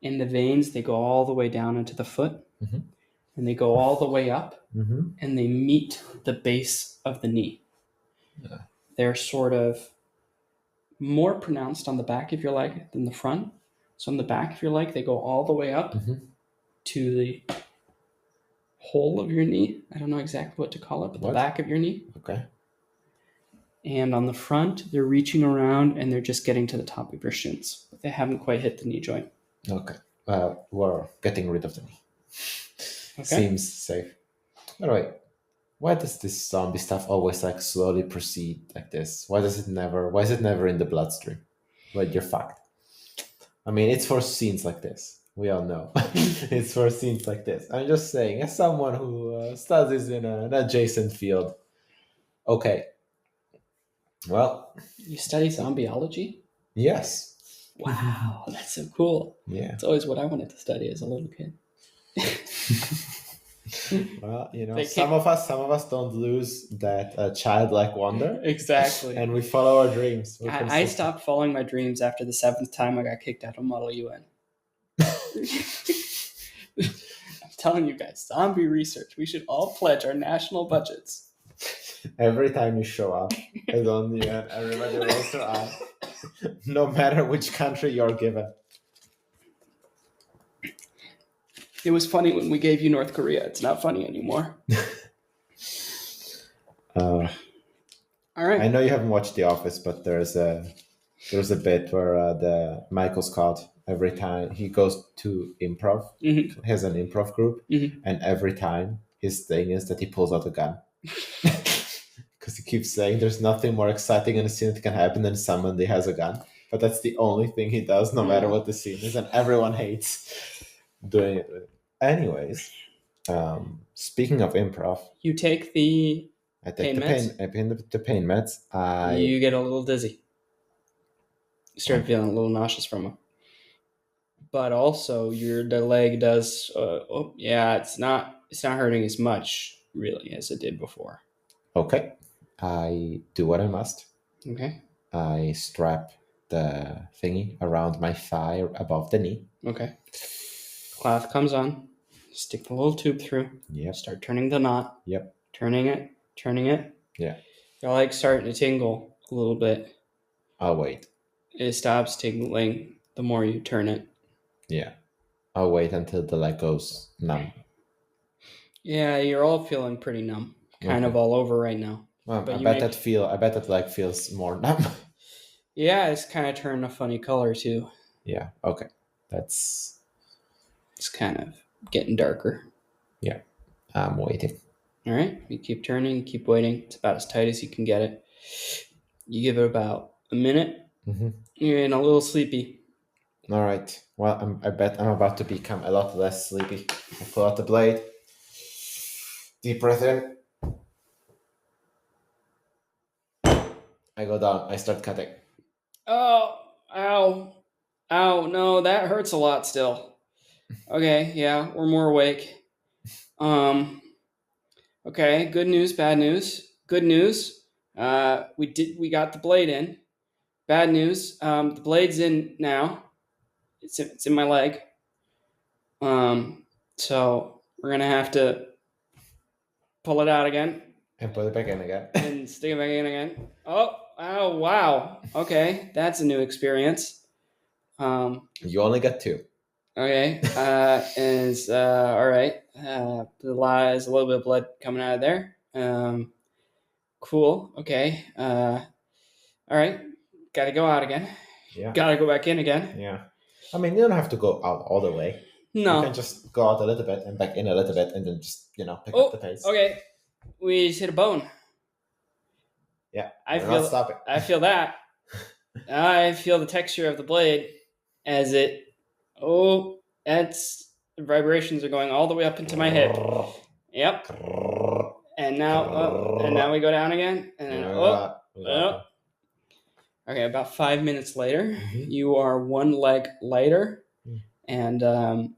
S1: and the veins, they go all the way down into the foot,
S2: Mhm.
S1: and they go all the way up,
S2: Mm-hmm.
S1: and they meet the base of the knee.
S2: Yeah.
S1: They're sort of more pronounced on the back of your leg than the front. So on the back of your leg, they go all the way up
S2: Mhm.
S1: to the whole of your knee. I don't know exactly what to call it, but
S2: What?
S1: the back of your knee.
S2: Okay.
S1: And on the front, they're reaching around and they're just getting to the top of your shins. They haven't quite hit the knee joint.
S2: Okay. We're getting rid of the knee.
S1: Okay.
S2: Seems safe. All right. Why does this zombie stuff always like slowly proceed like this? Why is it never in the bloodstream? Well, you're fucked. I mean, it's for scenes like this. We all know. It's for scenes like this. I'm just saying, as someone who studies in an adjacent field. Okay. Well,
S1: You study zombieology?
S2: yes.
S1: Wow, that's so cool.
S2: Yeah.
S1: It's always what I wanted to study as a little kid.
S2: Well,
S1: They
S2: some of us don't lose that childlike wonder,
S1: Exactly.
S2: and we follow our dreams. We're
S1: I
S2: consistent.
S1: stopped following my dreams after the 7th time I got kicked out of Model UN. I'm telling you guys, zombie research. We should all pledge our national budgets.
S2: Every time you show up as on the end, everybody rolls their eye, no matter which country you're given.
S1: It was funny when we gave you North Korea. It's not funny anymore. All right.
S2: I know you haven't watched The Office, but there's a bit where the Michael Scott, every time he goes to improv,
S1: Mhm.
S2: he has an improv group,
S1: Mhm.
S2: and every time his thing is that he pulls out a gun. Because he keeps saying there's nothing more exciting in a scene that can happen than somebody has a gun. But that's the only thing he does, no matter what the scene is, and everyone hates doing it. Anyways, speaking of improv,
S1: You take the
S2: I take
S1: Pain
S2: the pain meds.
S1: you get a little dizzy. You start feeling a little nauseous from them. But also, the leg does. It's not hurting as much really as it did before.
S2: Okay, I do what I must.
S1: Okay.
S2: I strap the thingy around my thigh above the knee.
S1: Okay. Cloth comes on. Stick the little tube through.
S2: Yep.
S1: Start turning the knot.
S2: Yep.
S1: Turning it.
S2: Yeah.
S1: Your leg's starting to tingle a little bit.
S2: I'll wait.
S1: It stops tingling the more you turn it.
S2: Yeah. I'll wait until the leg goes numb.
S1: Yeah, you're all feeling pretty numb. Kind of all over right now.
S2: Well,
S1: But
S2: I
S1: you
S2: bet
S1: make-
S2: that leg feels more numb.
S1: Yeah, it's kind of turning a funny color too.
S2: Yeah. Okay. That's.
S1: It's kind of getting darker.
S2: Yeah. I'm waiting.
S1: All right, you keep turning, keep waiting. It's about as tight as you can get it. You give it about a minute.
S2: Mm-hmm.
S1: You're in a little sleepy.
S2: All right. Well, I bet I'm about to become a lot less sleepy. I pull out the blade. Deep breath in. I go down. I start cutting.
S1: Oh, ow, no, that hurts a lot still. Okay, yeah, we're more awake. Okay, good news, bad news. Good news, we got the blade in. Bad news, the blade's in now. It's in my leg. So we're gonna have to pull it out again
S2: And put it back in again.
S1: and stick it back in again. Oh, wow. Okay, that's a new experience.
S2: You only got 2.
S1: Okay, all right. There's a little bit of blood coming out of there. Cool. Okay. All right. Got to go out again.
S2: Yeah.
S1: Got to go back in again.
S2: Yeah. I mean, you don't have to go out all the way.
S1: No.
S2: You can just go out a little bit and back in a little bit and then just, pick up the pace.
S1: Okay. We just hit a bone.
S2: Yeah.
S1: I
S2: We're not stopping.
S1: feel that. I feel the texture of the blade as it. Oh, the vibrations are going all the way up into my hip. Yep. And now we go down again. And then, Okay, about 5 minutes later, you are one leg lighter and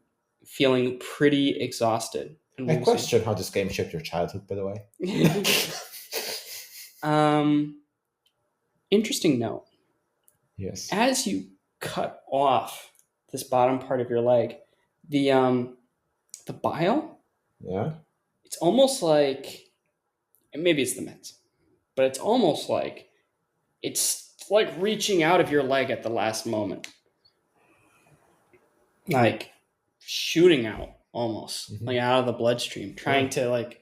S1: feeling pretty exhausted. And
S2: I
S1: woozy.
S2: question how this game shaped your childhood, by the way.
S1: Interesting note.
S2: Yes.
S1: As you cut off this bottom part of your leg, the bile,
S2: Yeah.
S1: it's almost like, and maybe it's the meds, but it's almost like it's like reaching out of your leg at the last moment, like shooting out almost,
S2: Mhm.
S1: like out of the bloodstream, trying to like,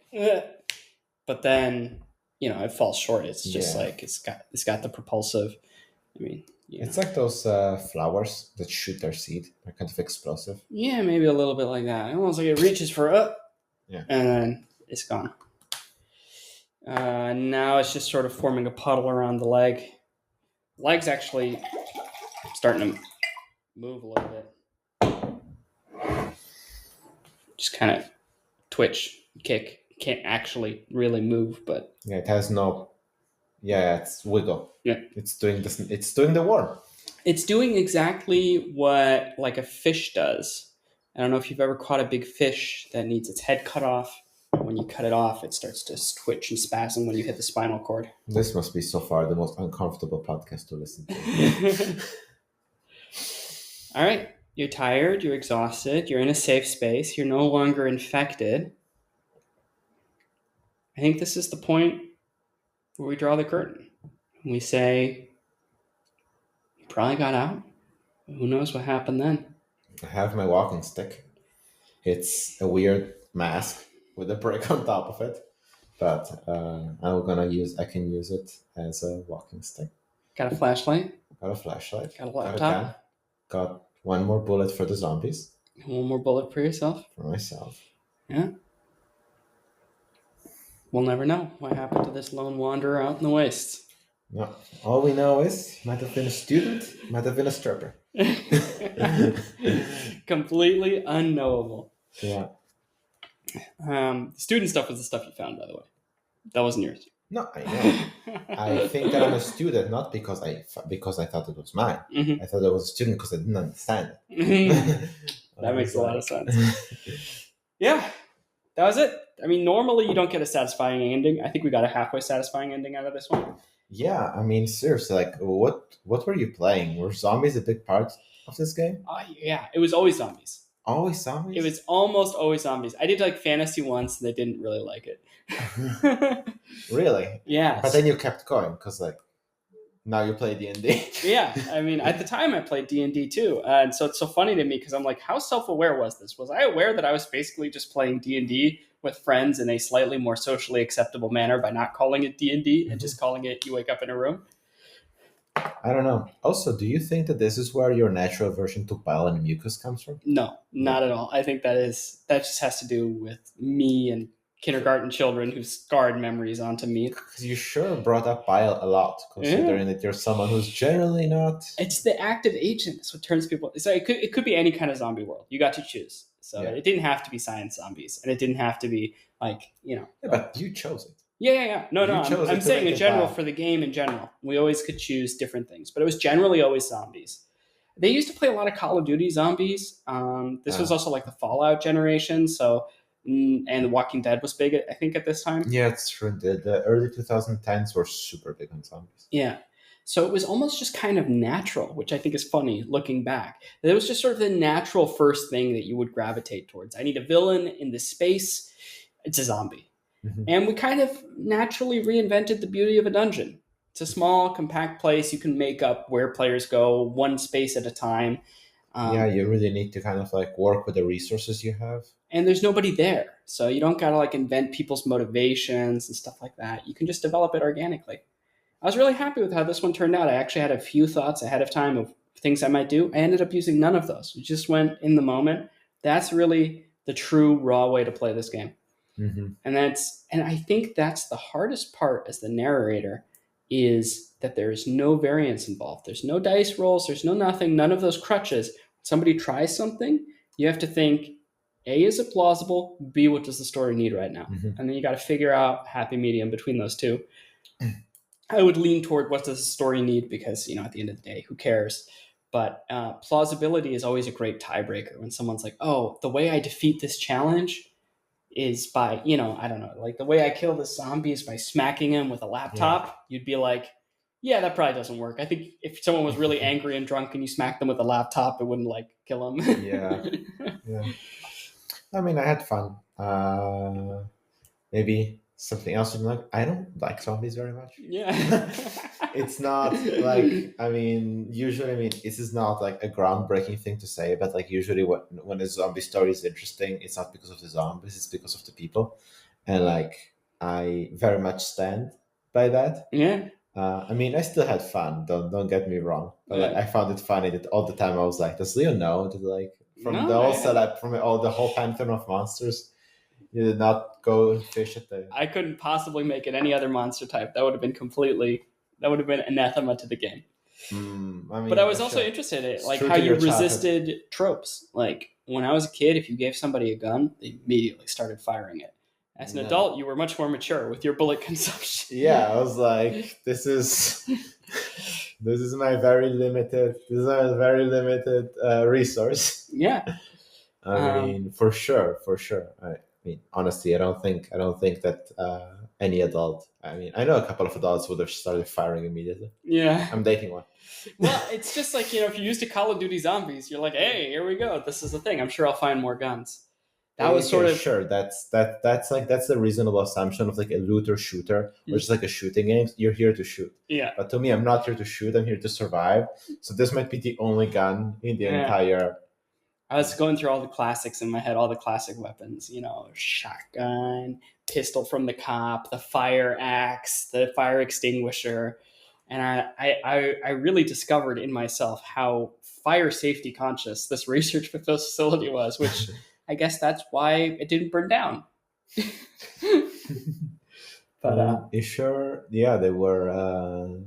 S1: but then it falls short. It's just
S2: Yeah.
S1: like it's got the propulsive. I mean,
S2: It's like those flowers that shoot their seed. They're kind of explosive.
S1: yeah, maybe a little bit like that. Almost like it reaches for
S2: Yeah.
S1: and then it's gone. Now it's just sort of forming a puddle around the leg. Leg's actually starting to move a little bit. Just kind of twitch, kick. Can't actually really move, but
S2: Yeah, it has no. Yeah, it's wiggle.
S1: Yeah.
S2: It's doing this. It's doing the worm.
S1: it's doing exactly what like a fish does. I don't know if you've ever caught a big fish that needs its head cut off. When you cut it off, it starts to twitch and spasm when you hit the spinal cord.
S2: This must be so far the most uncomfortable podcast to listen to.
S1: All right. You're tired, you're exhausted, you're in a safe space, you're no longer infected. I think this is the point where we draw the curtain. We say, you probably got out. Who knows what happened then?
S2: I have my walking stick. It's a weird mask with a brick on top of it, but I can use it as a walking stick.
S1: Got a flashlight?
S2: Got a flashlight.
S1: Got a
S2: Got
S1: laptop?
S2: a gun. Got one more bullet for the zombies.
S1: One more bullet for yourself?
S2: For myself.
S1: Yeah. We'll never know what happened to this lone wanderer out in the wastes.
S2: No, all we know is might have been a student, might have been a stripper.
S1: Completely unknowable.
S2: Yeah.
S1: The student stuff was the stuff you found, by the way. That wasn't yours.
S2: No, I know. I think that I'm a student not because I thought it was mine.
S1: Mhm.
S2: I thought I was a student because I didn't understand it.
S1: That makes a lot of sense. Yeah, that was it. I mean, normally you don't get a satisfying ending. I think we got a halfway satisfying ending out of this one.
S2: Yeah, I mean, seriously, like, what were you playing? Were zombies a big part of this game?
S1: Yeah, it was always zombies.
S2: Always zombies?
S1: It was almost always zombies. I did like fantasy once, and they didn't really like it.
S2: Really?
S1: Yeah.
S2: But then you kept going, because, like, now you play D&D.
S1: Yeah, I mean, at the time I played D&D too, and so it's so funny to me because I'm like, how self-aware was this? Was I aware that I was basically just playing D&D with friends in a slightly more socially acceptable manner by not calling it D&D and just calling it you wake up in a room?
S2: I don't know. Also, do you think that this is where your natural aversion to bile and mucus comes from?
S1: No, not at all. I think that just has to do with me and kindergarten children who scarred memories onto me.
S2: Because you sure brought up bile a lot, considering that you're someone who's generally not.
S1: It's the active agent. That's what turns people. So it could be any kind of zombie world. You got to choose. So
S2: Yeah.
S1: It didn't have to be science zombies, and it didn't have to be like
S2: Yeah, but you chose it.
S1: Yeah. No.
S2: You chose it
S1: I'm
S2: to
S1: saying
S2: make
S1: in
S2: it
S1: general
S2: bad.
S1: for the game in general, we always could choose different things, but it was generally always zombies. They used to play a lot of Call of Duty zombies. This was also like the Fallout generation, so and The Walking Dead was big, I think, at this time.
S2: Yeah, it's true. The early 2010s were super big on zombies.
S1: Yeah. So it was almost just kind of natural, which I think is funny looking back. It was just sort of the natural first thing that you would gravitate towards. I need a villain in this space. It's a zombie.
S2: Mhm.
S1: And we kind of naturally reinvented the beauty of a dungeon. It's a small, compact place. You can make up where players go one space at a time.
S2: Yeah, you really need to kind of like work with the resources you have.
S1: And there's nobody there. So you don't got to like invent people's motivations and stuff like that. You can just develop it organically. I was really happy with how this one turned out. I actually had a few thoughts ahead of time of things I might do. I ended up using none of those. We just went in the moment. That's really the true raw way to play this game.
S2: Mm-hmm.
S1: And I think that's the hardest part as the narrator is that there is no variance involved. There's no dice rolls. There's no nothing. None of those crutches. When somebody tries something, you have to think, A, is it plausible? B, what does the story need right now?
S2: Mhm.
S1: And then you got to figure out happy medium between those two. I would lean toward what does the story need because, at the end of the day, who cares? But plausibility is always a great tiebreaker when someone's like, oh, the way I defeat this challenge is by, I don't know, like the way I kill this zombie is by smacking him with a laptop. You'd be like, Yeah, that probably doesn't work. I think if someone was really angry and drunk and you smacked them with a laptop, it wouldn't like kill them.
S2: Yeah. Yeah. I mean, I had fun. Maybe something else you like. I don't like zombies very much.
S1: Yeah.
S2: It's not like, I mean, usually, I mean, this is not like a groundbreaking thing to say, but like usually when a zombie story is interesting, it's not because of the zombies, it's because of the people. And like, I very much stand by that.
S1: Yeah.
S2: I mean, I still had fun. Don't get me wrong, but like, I found it funny that all the time I was like, "Does Leo know that like from the
S1: No,
S2: whole setup, from all the whole pantheon of monsters, you did not go and fish at the."
S1: I couldn't possibly make it any other monster type. That would have been anathema to the game.
S2: I mean,
S1: But I was
S2: for
S1: also
S2: sure.
S1: interested in
S2: It's
S1: like
S2: true
S1: how
S2: to
S1: you
S2: your childhood.
S1: resisted tropes. Like when I was a kid, if you gave somebody a gun, they immediately started firing it. As an
S2: Yeah.
S1: adult, you were much more mature with your bullet consumption.
S2: Yeah, I was like, this is my very limited. This is a very limited resource.
S1: Yeah.
S2: I mean, for sure. I mean, honestly, I don't think that any adult. I mean, I know a couple of adults would have started firing immediately.
S1: Yeah.
S2: I'm dating one.
S1: Well, it's just like, if you used to Call of Duty Zombies, you're like, hey, here we go. This is the thing. I'm sure I'll find more guns. That was sort of
S2: sure. That's the reasonable assumption of like a looter shooter, which is like a shooting game. You're here to shoot.
S1: Yeah.
S2: But to me, I'm not here to shoot. I'm here to survive. So this might be the only gun in the
S1: Yeah.
S2: entire.
S1: I was going through all the classics in my head, all the classic weapons, shotgun, pistol from the cop, the fire axe, the fire extinguisher. And I really discovered in myself how fire safety conscious this research facility was, which I guess that's why it didn't burn down. But
S2: sure, yeah, they were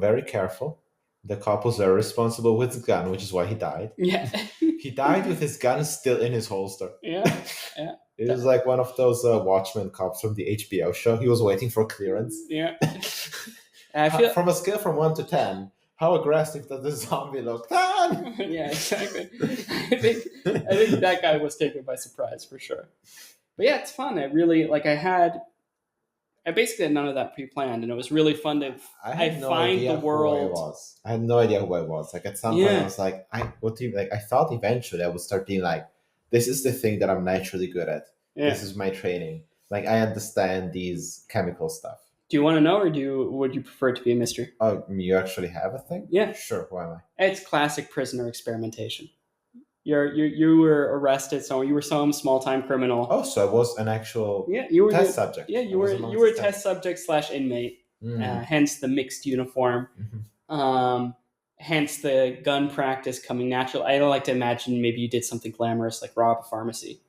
S2: very careful. The cop was very responsible with his gun, which is why he died.
S1: yeah,
S2: He died with his gun still in his holster.
S1: yeah.
S2: It was like one of those Watchmen cops from the HBO show. He was waiting for clearance.
S1: Yeah. I feel
S2: From a scale from 1 to 10, how aggressive does the zombie look? 10!
S1: yeah, exactly. I think that guy was taken by surprise for sure. But yeah, it's fun. I basically had none of that pre-planned, and it was really fun to
S2: I had no
S1: find
S2: idea
S1: the world.
S2: who I was. I had no idea who I was. Like at some point, I was like, I thought eventually I would start being like, this is the thing that I'm naturally good at.
S1: Yeah.
S2: This is my training. Like I understand these chemical stuff.
S1: Do you want to know, or would you prefer it to be a mystery?
S2: Oh, you actually have a thing?
S1: Yeah.
S2: Sure. Why am I?
S1: It's classic prisoner experimentation. You were arrested, so you were some small-time criminal.
S2: Oh, so I was an actual
S1: you were
S2: test subject.
S1: Yeah, you were a test subject / inmate. Hence the mixed uniform.
S2: Mm-hmm.
S1: Hence the gun practice coming natural. I don't like to imagine maybe you did something glamorous like rob a pharmacy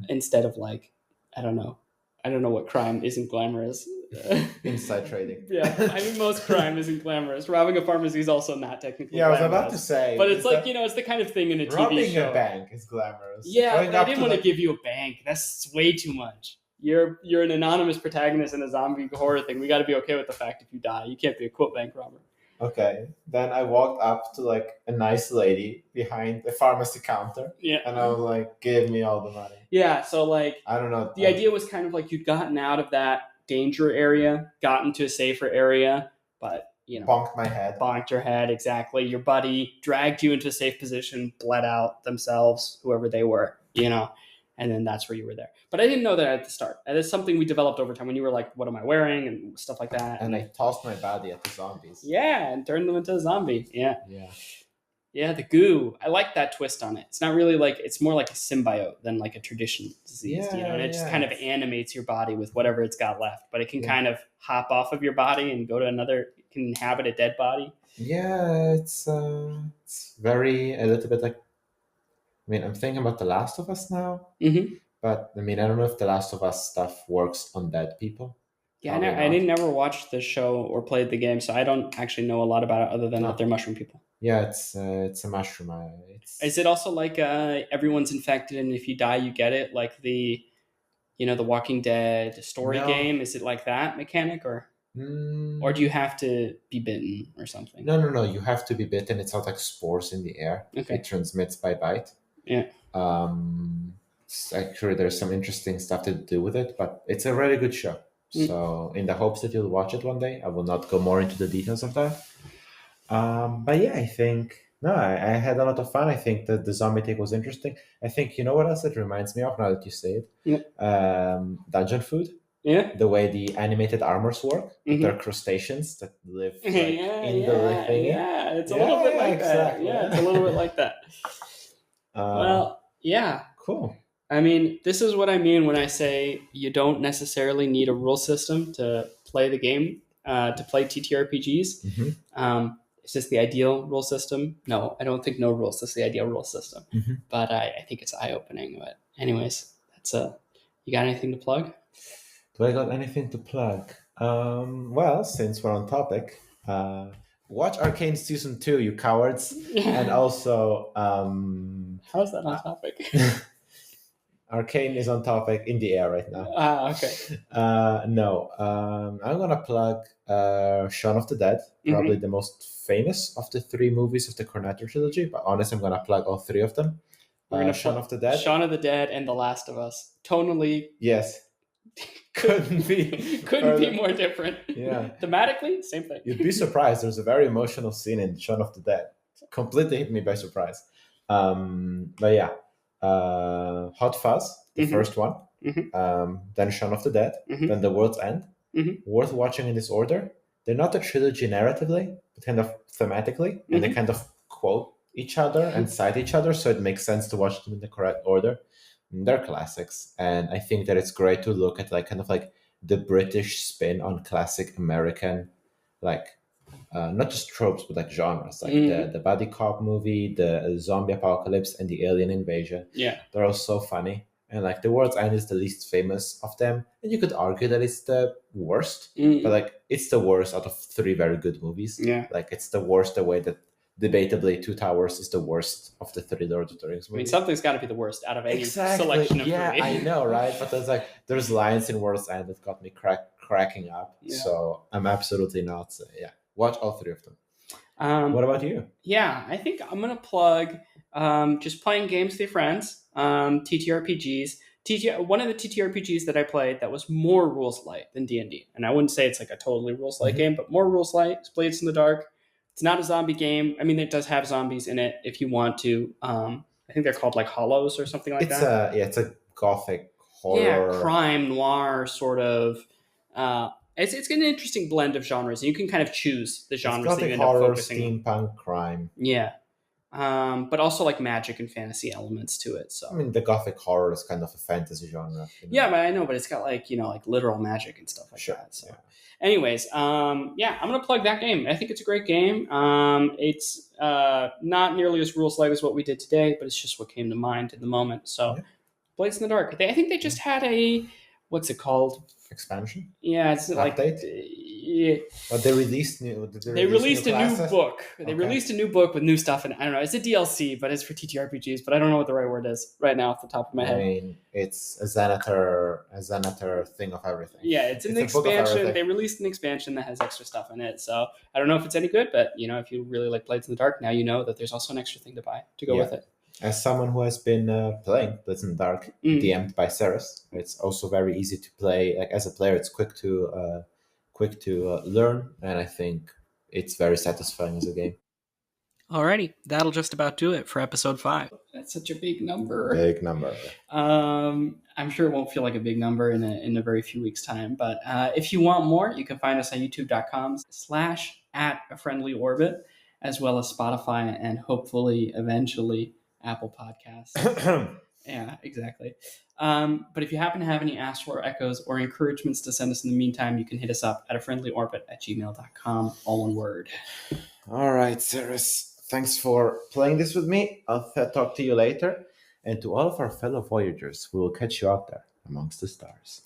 S1: instead of like, I don't know what crime isn't glamorous.
S2: Inside trading.
S1: Yeah, I mean most crime isn't glamorous. Robbing a pharmacy is also not technically.
S2: Yeah, I was
S1: glamorous.
S2: about to say,
S1: but it's like it's the kind of thing in a TV
S2: robbing
S1: show.
S2: a bank is glamorous.
S1: Yeah,
S2: Going
S1: but I
S2: up
S1: didn't
S2: to
S1: want to
S2: the-
S1: give you a bank. That's way too much. You're an anonymous protagonist in a zombie horror thing. We got to be okay with the fact if you die, you can't be a quote bank robber.
S2: Okay, then I walked up to like a nice lady behind the pharmacy counter,
S1: Yeah,
S2: and I was like, "Give me all the money."
S1: yeah. So like,
S2: I don't know.
S1: the idea was kind of like you'd gotten out of that danger area, gotten to a safer area, but
S2: bonked my head.
S1: bonked your head. Exactly. Your buddy dragged you into a safe position, bled out themselves, whoever they were, and then that's where you were there. But I didn't know that at the start. And it's something we developed over time when you were like, what am I wearing? And stuff like that.
S2: And I tossed my body at the zombies.
S1: Yeah, and turned them into a zombie. Yeah.
S2: Yeah.
S1: Yeah, the goo. I like that twist on it. It's not really like, it's more like a symbiote than like a traditional disease, and it just kind of animates your body with whatever it's got left. But it can kind of hop off of your body and go to another, it can inhabit a dead body.
S2: Yeah, it's very, a little bit like, I mean, I'm thinking about The Last of Us now, but I mean, I don't know if The Last of Us stuff works on dead people.
S1: Yeah, I didn't never watch the show or played the game, so I don't actually know a lot about it other than that they're mushroom people.
S2: Yeah, it's a mushroom.
S1: Is it also like everyone's infected and if you die you get it, like the the Walking Dead story game? Is it like that mechanic, or do you have to be bitten or something?
S2: No. You have to be bitten. It's not like spores in the air.
S1: Okay.
S2: It transmits by bite.
S1: Yeah.
S2: Actually, there's some interesting stuff to do with it, but it's a really good show. So in the hopes that you'll watch it one day, I will not go more into the details of that. But yeah, I think no, I had a lot of fun. I think that the zombie take was interesting. I think you know what else it reminds me of now that you say it.
S1: Yeah.
S2: Dungeon food.
S1: Yeah.
S2: The way the animated armors work.
S1: Mhm.
S2: They're crustaceans that live like,
S1: Yeah,
S2: in the
S1: yeah,
S2: thing.
S1: yeah. It's a little bit like
S2: exactly.
S1: that. Yeah, it's a little bit like that. Well, yeah.
S2: Cool.
S1: I mean, this is what I mean when I say you don't necessarily need a rule system to play the game, to play TTRPGs.
S2: Mhm.
S1: Is this the ideal rule system? No, I don't think no rules is the ideal rule system.
S2: Mhm.
S1: But I think it's eye-opening. But anyways, that's you got anything to plug?
S2: Do I got anything to plug? Well, since we're on topic, watch Arcane Season 2, you cowards. And also,
S1: How's that on topic?
S2: Arcane is on topic in the air right now.
S1: Okay.
S2: No, I'm gonna plug Shaun of the Dead, probably the most famous of the 3 movies of the Cornetto trilogy. But honestly, I'm gonna plug all 3 of them.
S1: We're gonna
S2: Shaun of the Dead.
S1: Shaun of the Dead and The Last of Us. Tonally,
S2: Yes. Couldn't
S1: be more different.
S2: Yeah.
S1: Thematically, same thing.
S2: You'd be surprised. There's a very emotional scene in Shaun of the Dead. Completely hit me by surprise. But yeah, Hot Fuzz, the first one. Then Shaun of the Dead. Then The World's End. Worth watching in this order. They're not a trilogy narratively, but kind of thematically, and they kind of quote each other and cite each other, so it makes sense to watch them in the correct order. They're classics, and I think that it's great to look at like kind of like the British spin on classic American, like not just tropes but like genres, like the buddy cop movie, the zombie apocalypse, and the alien invasion.
S1: Yeah,
S2: they're all so funny, and like The World's End is the least famous of them, and you could argue that it's the worst, but like it's the worst out of 3 very good movies.
S1: Yeah,
S2: like it's the worst the way that debatably Two Towers is the worst of the 3 Lord of the Rings movies.
S1: I mean, something's got to be the worst out of any selection of
S2: yeah,
S1: movie.
S2: I know, right? But there's lines in World's End that got me cracking up.
S1: Yeah.
S2: So I'm absolutely not. Watch all 3 of them. What about you?
S1: Yeah, I think I'm gonna plug just playing games with your friends, TTRPGs. One of the TTRPGs that I played that was more rules light than D&D, and I wouldn't say it's like a totally rules light game, but more rules light. It's Blades in the Dark. It's not a zombie game. I mean, it does have zombies in it if you want to. I think they're called like hollows or something like that.
S2: It's a gothic horror.
S1: Yeah, crime noir sort of. It's an interesting blend of genres. You can kind of choose the genres
S2: it's
S1: that you
S2: gothic
S1: end
S2: horror,
S1: up focusing on.
S2: steampunk, crime.
S1: Yeah. But also like magic and fantasy elements to it. So
S2: I mean, the gothic horror is kind of a fantasy genre.
S1: Yeah, but I know, but it's got like like literal magic and stuff like that. So, anyways, I'm gonna plug that game. I think it's a great game. It's not nearly as rules light as what we did today, but it's just what came to mind in the moment. So, Blades in the Dark. I think they just had a what's it called?
S2: Expansion.
S1: Yeah, it's like
S2: But they released new.
S1: They released a new book. They released a new book with new stuff in it. I don't know. It's a DLC, but it's for TTRPGs. But I don't know what the right word is right now off the top of my head.
S2: I mean, it's a Xanatar thing of everything.
S1: Yeah, it's an expansion. They released an expansion that has extra stuff in it. So I don't know if it's any good, but if you really like Blades in the Dark, now you know that there's also an extra thing to buy to go with it.
S2: As someone who has been playing Blades in the Dark, DM'd by Ceres, it's also very easy to play. Like as a player, it's quick to learn, and I think it's very satisfying as a game.
S1: Alrighty, that'll just about do it for episode 5. That's such a big number.
S2: Big number.
S1: I'm sure it won't feel like a big number in a very few weeks' time. But if you want more, you can find us on youtube.com/@afriendlyorbit, as well as Spotify and hopefully eventually Apple Podcasts. Yeah, exactly. But if you happen to have any asks or echoes or encouragements to send us in the meantime, you can hit us up at afriendlyorbit@gmail.com, all one word.
S2: All right, Ceres. Thanks for playing this with me. I'll talk to you later. And to all of our fellow Voyagers, we will catch you out there amongst the stars.